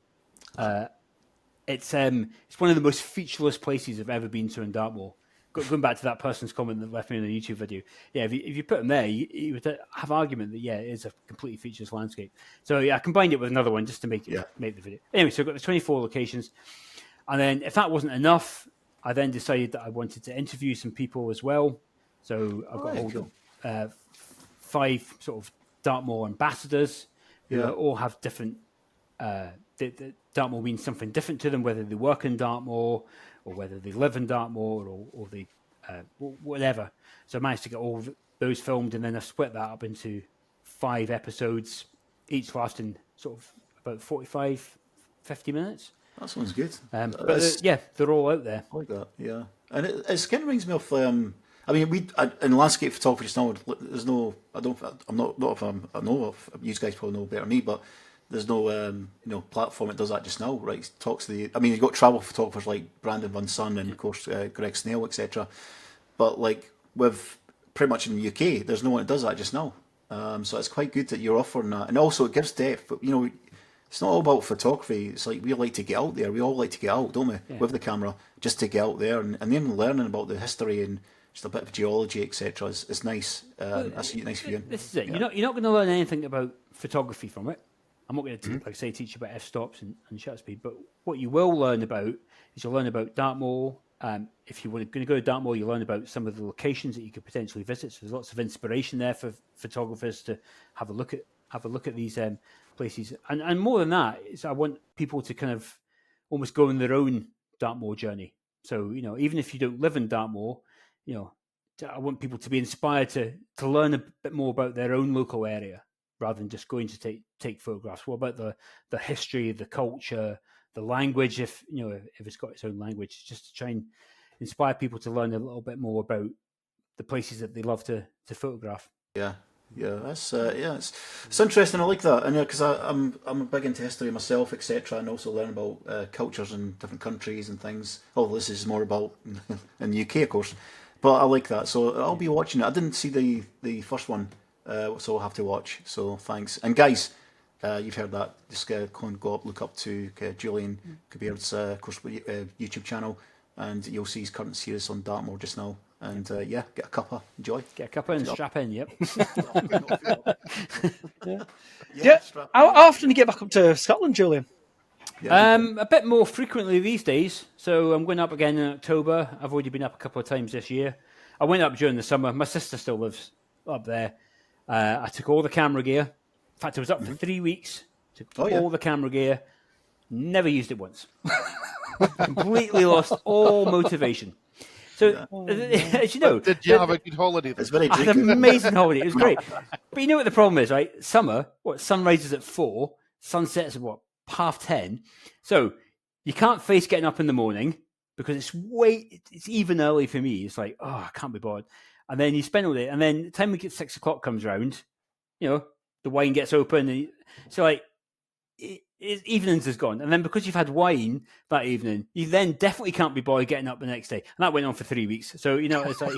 It's one of the most featureless places I've ever been to in Dartmoor. Going back to that person's comment that left me in the YouTube video, if you put them there, you would have argument that it is a completely featureless landscape. So I combined it with another one just to make the video. Anyway, so I've got the 24 locations, and then if that wasn't enough, I then decided that I wanted to interview some people as well. So I've got hold of 5 sort of Dartmoor ambassadors who all have different. Dartmoor means something different to them, whether they work in Dartmoor or whether they live in Dartmoor or they whatever. So I managed to get all those filmed, and then I split that up into 5 episodes, each lasting sort of about 45, 50 minutes. That sounds good. They're all out there. I like that, yeah. And it kind of reminds me of, I mean, in landscape photography just now, there's no, I know of, you guys probably know better than me, but there's no platform that does that just now, right? It talks to you've got travel photographers like Brandon Van Sun and of course Greg Snell, etc. But like with pretty much in the UK, there's no one that does that just now. So it's quite good that you're offering that, and also it gives depth. But it's not all about photography. It's like we like to get out there. We all like to get out, don't we, with the camera, just to get out there and then learning about the history and just a bit of geology, etc. It's nice. That's nice for you. This is it. Yeah. You're not going to learn anything about photography from it. I'm not going to, teach you about f-stops and shutter speed, but what you will learn about is you'll learn about Dartmoor. If you're going to go to Dartmoor, you'll learn about some of the locations that you could potentially visit. So there's lots of inspiration there for photographers to have a look at these places. And more than that, is I want people to kind of almost go on their own Dartmoor journey. So even if you don't live in Dartmoor, I want people to be inspired to learn a bit more about their own local area rather than just going to take photographs. What about the history, the culture, the language? If it's got its own language, just to try and inspire people to learn a little bit more about the places that they love to photograph. Yeah. That's it's interesting. I like that, and because I'm big into history myself, etc., and also learn about cultures in different countries and things. Although this is more about in the UK, of course, but I like that. So I'll be watching it. I didn't see the first one, so I'll have to watch. So thanks, and guys, you've heard that. Just go up, look up to Julian Baird's of course YouTube channel, and you'll see his current series on Dartmoor just now. And get a cuppa, enjoy. Get a cuppa and strap in, yep. How often do you get back up to Scotland, Julian? A bit more frequently these days. So I'm going up again in October. I've already been up a couple of times this year. I went up during the summer. My sister still lives up there. I took all the camera gear. In fact, I was up for 3 weeks. Took all the camera gear. Never used it once. Completely lost all motivation. So, as you know... Did you have a good holiday? It's very I had an amazing holiday. It was great. But you know what the problem is, right? Summer, sun rises at 4, sun sets at 10:30. So, you can't face getting up in the morning because it's even early for me. It's like, I can't be bothered. And then you spend all day, and then the time we get 6 o'clock comes around, the wine gets open. And so, like, evenings is gone, and then because you've had wine that evening, you then definitely can't be bothered getting up the next day, and that went on for 3 weeks. So it's like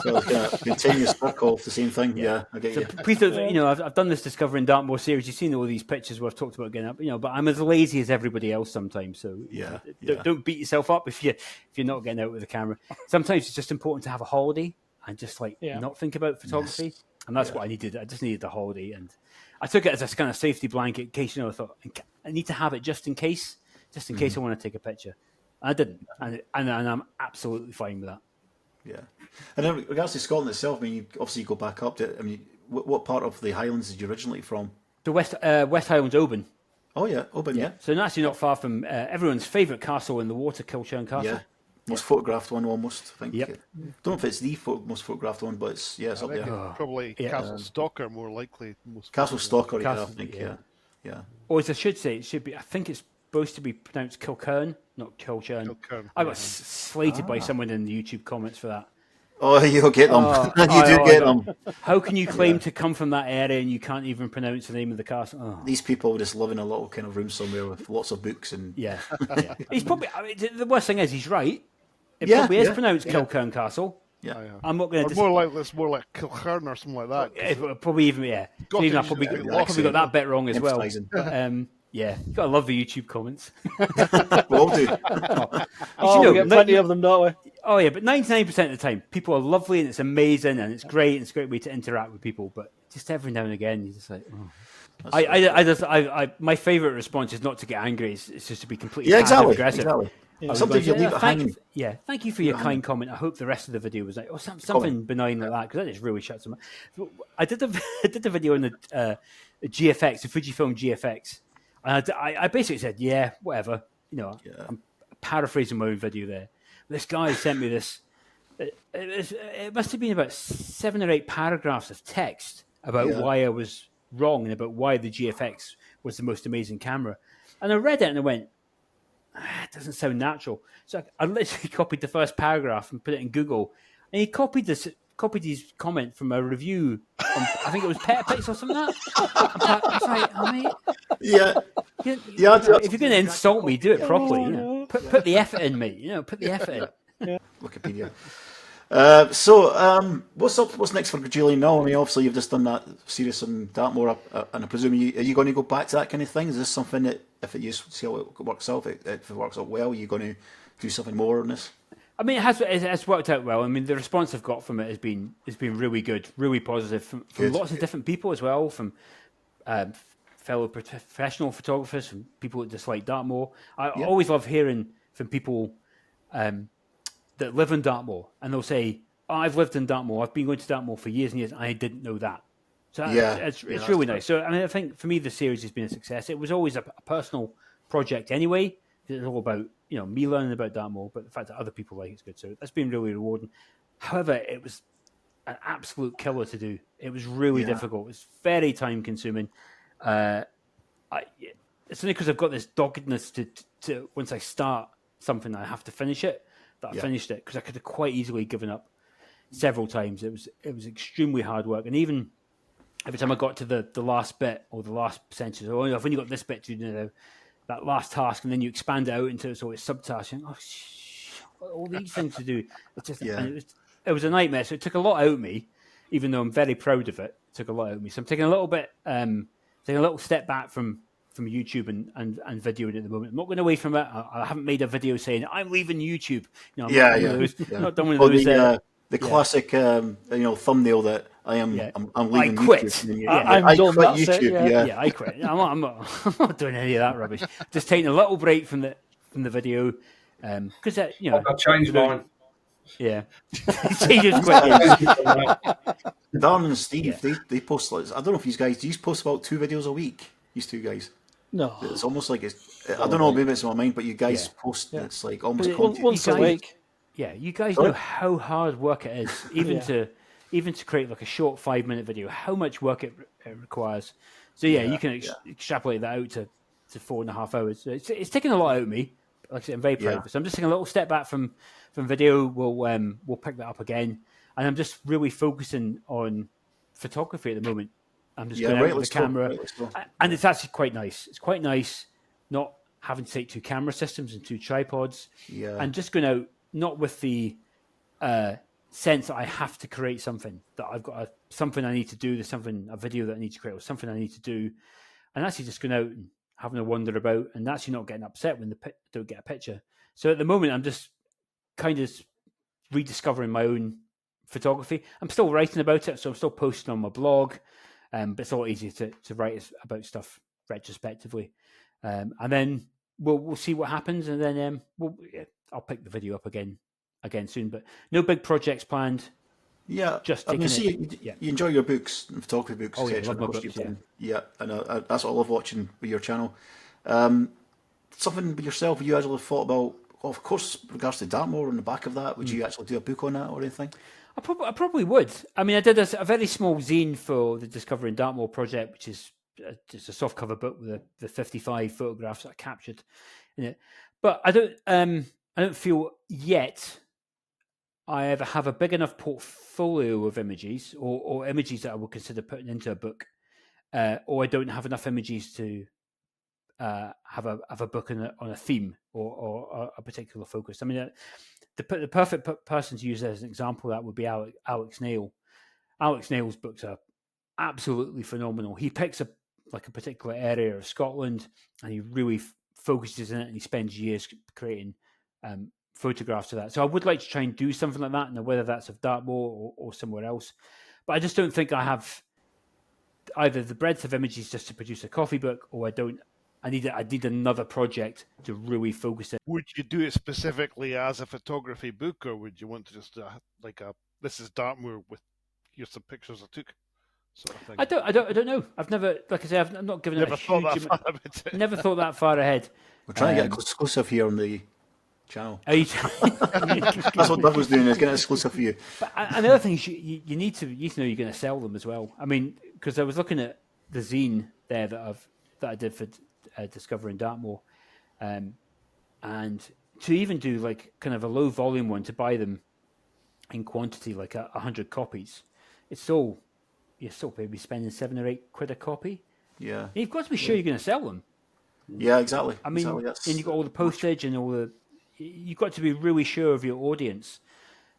so it's a continuous circle of the same thing. Yeah, I get you. Please don't, I've done this Discovering Dartmoor series. You've seen all these pictures where I've talked about getting up, but I'm as lazy as everybody else sometimes. So don't beat yourself up if you're not getting out with the camera. Sometimes it's just important to have a holiday and just not think about photography, and that's what I needed. I just needed the holiday, and I took it as a kind of safety blanket in case, I thought I need to have it just in case I want to take a picture. I didn't, and I'm absolutely fine with that. Yeah, and in regards to Scotland itself, I mean, you obviously go back up to. I mean, what part of the Highlands did you originally from? The West Highlands, Oban. Oh yeah, Oban. Yeah. So actually not far from everyone's favourite castle in the water, Kilchurn Castle. Yeah. Most photographed one, almost. I think. Yep. Don't know if it's the most photographed one, but it's up there. Probably Castle Stalker, more likely. Castle Stalker, I think. Yeah. Or as I should say, it should be. I think it's supposed to be pronounced Kilchurn, not Kilchurn. I got slated by someone in the YouTube comments for that. Oh, you'll get them. You do get them. How can you claim to come from that area and you can't even pronounce the name of the castle? Oh. These people just live in a little kind of room somewhere with lots of books and. Yeah. He's probably. I mean, the worst thing is he's right. It probably is pronounced Kilchurn Castle. Yeah. I'm not going to. It's more like Kilchurn or something like that. Probably even So even I probably got that bit wrong as well. But, you gotta love the YouTube comments. We all do. We get plenty of them, don't we? Oh yeah, but 99% of the time, people are lovely and it's amazing and it's great and it's a great way to interact with people. But just every now and again, you're just like, my favourite response is not to get angry. It's just to be completely passive aggressive. Exactly. Sometimes you leave it hanging. Thank you for your kind comment. I hope the rest of the video was like something benign like that, because that just really shuts them up. I did the video on the GFX, the Fujifilm GFX, and I basically said, whatever. I'm paraphrasing my own video there. This guy sent me this. It must have been about 7 or 8 paragraphs of text about why I was wrong and about why the GFX was the most amazing camera. And I read it and I went, it doesn't sound natural. So I literally copied the first paragraph and put it in Google, and he copied his comment from a review on, I think it was Petapix or something like that. I was like, mate. If you're going to insult me, do it properly. Put the effort in, mate. Put the effort in. Wikipedia. What's next for Julian now? I mean, obviously you've just done that series on Dartmoor, and I presume are you going to go back to that kind of thing? Is this something that if it see how it works out, if it works out well, are you going to do something more on this? I mean, it has worked out well. I mean, the response I've got from it has been really good, really positive from lots of different people as well, from fellow professional photographers, from people that dislike Dartmoor. I always love hearing from people that live in Dartmoor, and they'll say, I've lived in Dartmoor, I've been going to Dartmoor for years and years, and I didn't know that. So it's really nice. So I mean, I think for me the series has been a success. It was always a personal project anyway. It's all about me learning about Dartmoor, but the fact that other people like it's good. So that's been really rewarding. However, it was an absolute killer to do. It was really difficult. It's very time consuming. It's only because I've got this doggedness to once I start something, I have to finish it. That I finished it, because I could have quite easily given up several times. It was extremely hard work, and even every time I got to the last bit or the last percentage, oh, I've only got this bit to do now, that last task, and then you expand it out into its subtasks. All these things to do. It's just it was a nightmare. So it took a lot out of me, even though I'm very proud of it. It took a lot out of me. So I'm taking a little bit, taking a little step back from YouTube and videoing at the moment. I'm not going away from it. I haven't made a video saying I'm leaving YouTube. I'm not done one of those. The classic, thumbnail that I'm leaving I quit. YouTube. I quit YouTube. I quit. I'm not doing any of that rubbish. Just taking a little break from the video, because I've changed mine. Yeah, he just quit. Darren and Steve, they post. I don't know if do you post about 2 videos a week? These 2 guys. No, it's almost like I don't know. Maybe it's in my mind, but you guys post. It's like almost once a week. Yeah, you guys know how hard work it is, even to create like a short 5-minute video. How much work it requires. So you can extrapolate that out to 4.5 hours. So it's taken a lot out of me. Like I said, I'm very proud of it. So I'm just taking a little step back from video. We'll pick that up again, and I'm just really focusing on photography at the moment. I'm just going out with the camera, and it's actually quite nice. It's quite nice not having to take 2 camera systems and 2 tripods, and just going out not with the sense that I have to create something, that I've got something I need to do. There's a video that I need to create, or something I need to do, and actually just going out and having a wander about, and actually not getting upset when they don't get a picture. So at the moment, I'm just kind of rediscovering my own photography. I'm still writing about it, so I'm still posting on my blog, but it's a lot easier to write about stuff retrospectively. And then we'll see what happens, and then I'll pick the video up again soon. But no big projects planned. Yeah, just you enjoy your books, photography books. Oh, I love my books, and that's what I love watching with your channel. Something with yourself, you actually thought about? Well, of course, with regards to Dartmoor, on the back of that, would you actually do a book on that or anything? I probably would. I mean, I did a very small zine for the Discovering Dartmoor project, which is just a soft cover book with the 55 photographs that I captured in it. But I don't feel yet I ever have a big enough portfolio of images or images that I would consider putting into a book, or I don't have enough images to have a book on a theme or a particular focus. I mean, the perfect person to use as an example of that would be Alex Neil. Alex Neil's books are absolutely phenomenal. He picks a particular area of Scotland and he really focuses in it, and he spends years creating photographs of that. So I would like to try and do something like that, and whether that's of Dartmoor or somewhere else. But I just don't think I have either the breadth of images just to produce a coffee book, or I need another project to really focus it. Would you do it specifically as a photography book, or would you want to just this is Dartmoor with here's some pictures I took sort of thing? I don't know. I've never, like I say, I've not given never it a huge amount. Never thought that far ahead. We're trying to get exclusive here on the channel. That's what Doug was doing, is getting exclusive for you. But another thing is you need to know you're going to sell them as well. I mean, because I was looking at the zine there that I did for Discovering Dartmoor, and to even do like kind of a low volume one, to buy them in quantity, like 100 copies, you're still maybe spending £7 or £8 a copy. Yeah, and you've got to be sure you're going to sell them. Yeah, exactly. I mean, and you've got all the postage and you've got to be really sure of your audience.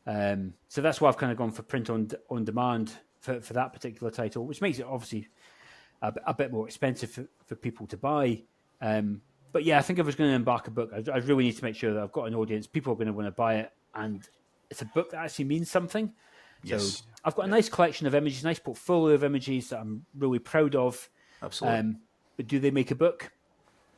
So that's why I've kind of gone for print on demand for that particular title, which makes it obviously a bit more expensive for people to buy. But yeah, I think if I was going to embark a book, I really need to make sure that I've got an audience. People are going to want to buy it, and it's a book that actually means something. Yes. So I've got a nice collection of images, nice portfolio of images that I'm really proud of. Absolutely. But do they make a book?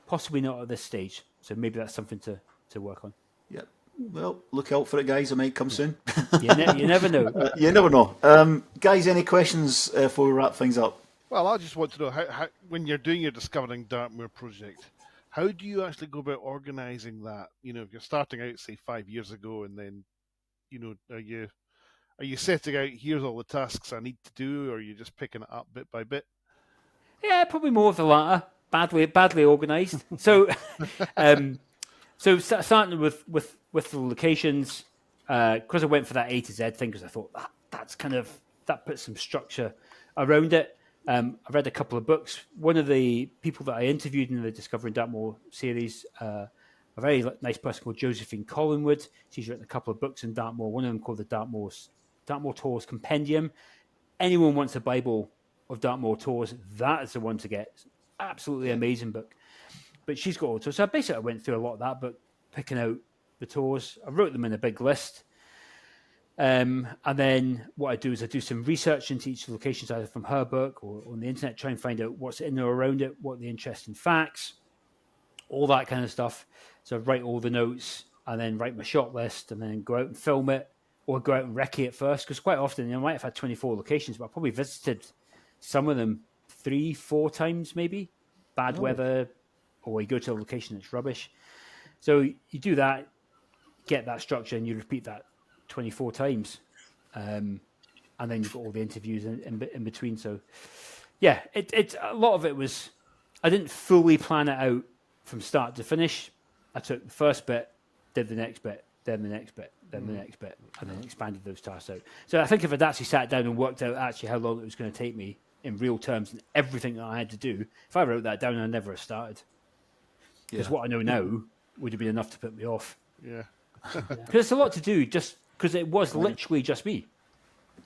Possibly not at this stage. So maybe that's something to work on. Yeah. Well, look out for it, guys. It might come soon. You never know. You never know. Guys, any questions before we wrap things up? Well, I just want to know how when you're doing your Discovering Dartmoor project, how do you actually go about organising that? You know, if you're starting out, say 5 years ago, and then, you know, are you setting out, here's all the tasks I need to do, or are you just picking it up bit by bit? Yeah, probably more of the latter. Badly organised. So, starting with the locations, because I went for that A to Z thing, because I thought that puts some structure around it. I read a couple of books. One of the people that I interviewed in the Discovering Dartmoor series, a very nice person called Josephine Collingwood. She's written a couple of books in Dartmoor. One of them called the Dartmoor Tours Compendium. Anyone wants a Bible of Dartmoor Tours, that is the one to get. It's absolutely amazing book. But she's got auto. So I basically went through a lot of that book, picking out the tours. I wrote them in a big list. And then what I do is I do some research into each of the locations, either from her book or on the internet, try and find out what's in or around it, what are the interesting facts, all that kind of stuff. So I write all the notes and then write my shot list and then go out and film it or go out and recce it first. Because quite often, I might have had 24 locations, but I probably visited some of them 3-4 times, maybe. Bad weather, or you go to a location that's rubbish. So you do that, get that structure, and you repeat that 24 times. And then you've got all the interviews in between. So, yeah, it's a lot of it was, I didn't fully plan it out from start to finish. I took the first bit, did the next bit, then the next bit, then the next bit, and then expanded those tasks out. So I think if I'd actually sat down and worked out actually how long it was going to take me in real terms and everything that I had to do, if I wrote that down, I'd never have started. Because what I know now would have been enough to put me off. Yeah. Because it's a lot to do, just because it was literally just me.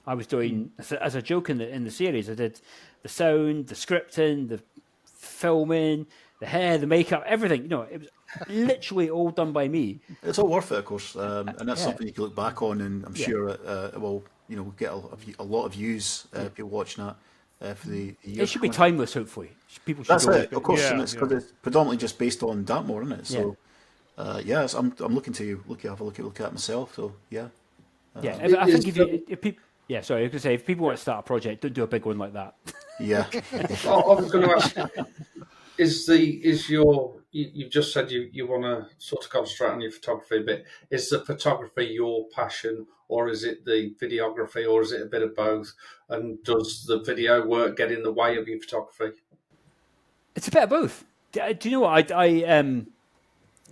I was doing, as a joke in the series, I did the sound, the scripting, the filming, the hair, the makeup, everything. It was literally all done by me. It's all worth it, of course, and that's something you can look back on, and I'm sure it will, get a lot of views. People watching that. For the year it should be timeless, hopefully. People should. That's it, of course, and it's predominantly just based on Dartmoor, isn't it? So, I'm looking to have a look at myself. So, yeah. I think if people, sorry, I was going to say, if people want to start a project, don't do a big one like that. Yeah. I was going to ask, you've just said you want to sort of concentrate on your photography a bit. Is the photography your passion, or is it the videography, or is it a bit of both? And does the video work get in the way of your photography? It's a bit of both. Do you know what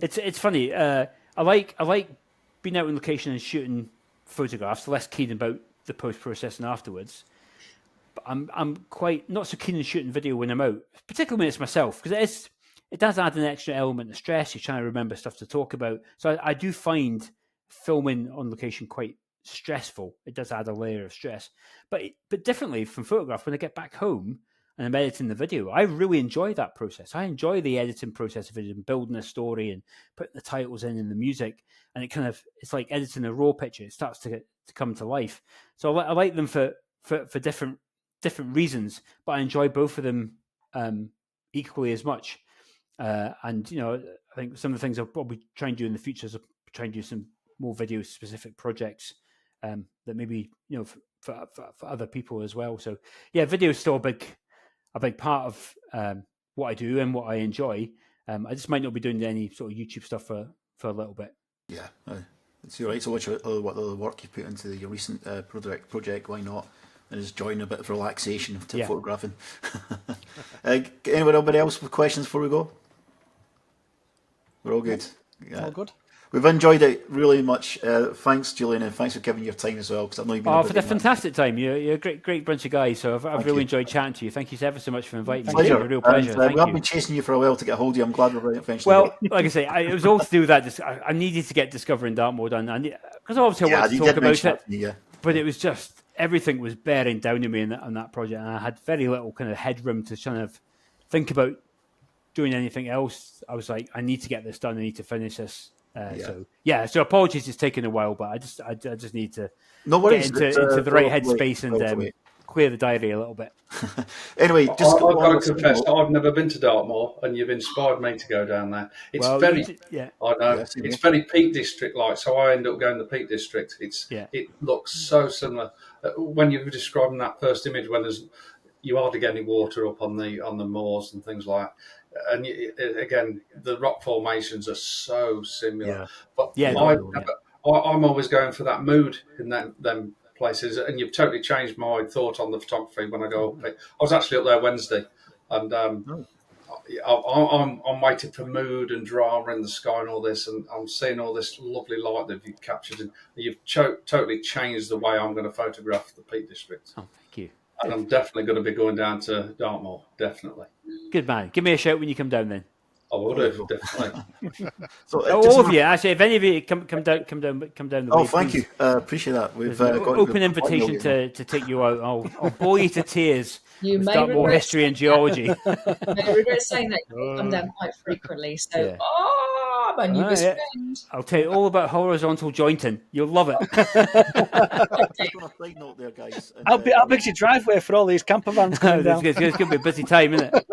it's funny. I like being out on location and shooting photographs. Less keen about the post processing afterwards. But I'm quite not so keen on shooting video when I'm out, particularly when it's myself, because it does add an extra element of stress. You're trying to remember stuff to talk about. So I do find filming on location quite stressful. It does add a layer of stress, but differently from photograph. When I get back home and I'm editing the video, I really enjoy that process. I enjoy the editing process of it and building a story and putting the titles in and the music, and it's like editing a raw picture. It starts to come to life. So I like them for different reasons, but I enjoy both of them equally as much. And I think some of the things I'll probably try and do in the future is I'll try and do some more video specific projects that maybe for other people as well. So yeah, video is still a big part of what I do and what I enjoy. I just might not be doing any sort of YouTube stuff for a little bit. Yeah, it's all right. So what other work you put into your recent project? Why not? And just join a bit of relaxation to photographing. Anybody else with questions before we go? We're all good. Yeah. All good. We've enjoyed it really much. Thanks, Julian, and thanks for giving your time as well. Because I know you've been for the fantastic time. You're a great bunch of guys. So I've really enjoyed chatting to you. Thank you ever so much for inviting me. It's a real pleasure. We have been chasing you for a while to get hold of you. I'm glad we're eventually. Well, like I say, it was all to do with that. I needed to get Discovering Dartmoor done, because obviously I wanted to talk about it. But it was just everything was bearing down on me on that project, and I had very little kind of headroom to kind of think about doing anything else. I was like, I need to get this done. I need to finish this. So apologies, it's taken a while, but I just need to get into the right headspace and clear the diary a little bit. Anyway, I've got to confess, I've never been to Dartmoor, and you've inspired me to go down there. It's I know it's very Peak District like, so I end up going to the Peak District. It looks so similar. When you were describing that first image, when you hardly get any water up on the moors and things like that. And again, the rock formations are so similar. But I'm always going for that mood in them places, and you've totally changed my thought on the photography when I go up. I was actually up there Wednesday, and I'm waiting for mood and drama in the sky and all this, and I'm seeing all this lovely light that you've captured, and you've totally changed the way I'm going to photograph the Peak District. Oh, thank you. And I'm definitely going to be going down to Dartmoor, definitely. Good man. Give me a shout when you come down then. I will do, definitely. So, all of you, actually, if any of you come down the way. Thank you. Appreciate that. We've got open invitation to take you out. I'll bore you to tears. You may Dartmoor regret history and geology. you may regret saying that. You come down quite frequently. So, my new best friend. I'll tell you all about horizontal jointing. You'll love it. There, guys. How big's your driveway for all these camper vans coming down? It's going to be a busy time, isn't it?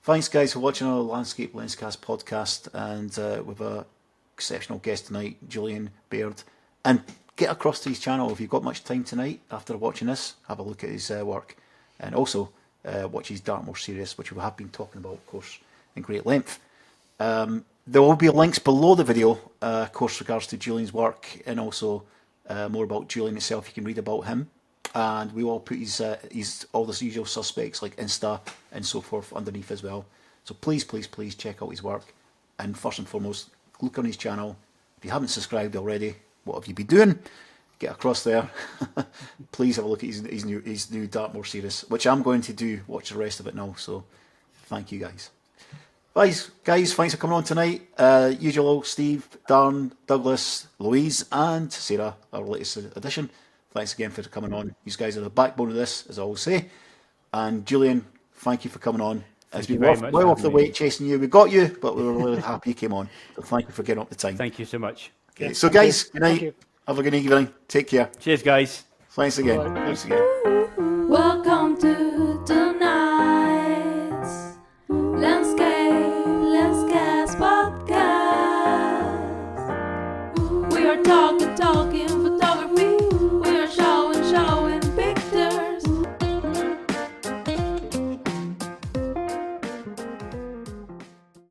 Thanks, guys, for watching our Landscape Lenscast podcast, and with our exceptional guest tonight, Julian Baird. And get across to his channel if you've got much time tonight after watching this. Have a look at his work, and also watch his Dartmoor series, which we have been talking about, of course, in great length. There will be links below the video, of course, regards to Julian's work, and also more about Julian himself. You can read about him. And we will put his all the usual suspects like Insta and so forth underneath as well. So please check out his work. And first and foremost, look on his channel. If you haven't subscribed already, what have you been doing? Get across there. Please have a look at his new Dartmoor series, which I'm going to do. Watch the rest of it now. So thank you, guys. Guys, thanks for coming on tonight. Usual, Steve, Darren, Douglas, Louise, and Sarah, our latest addition. Thanks again for coming on. You guys are the backbone of this, as I always say. And Julian, thank you for coming on. It's been well off the weight chasing you. We got you, but we were really happy you came on. So thank you for getting up the time. Thank you so much. Okay, so guys, good night. Have a good evening. Take care. Cheers, guys. Thanks again. Thanks again.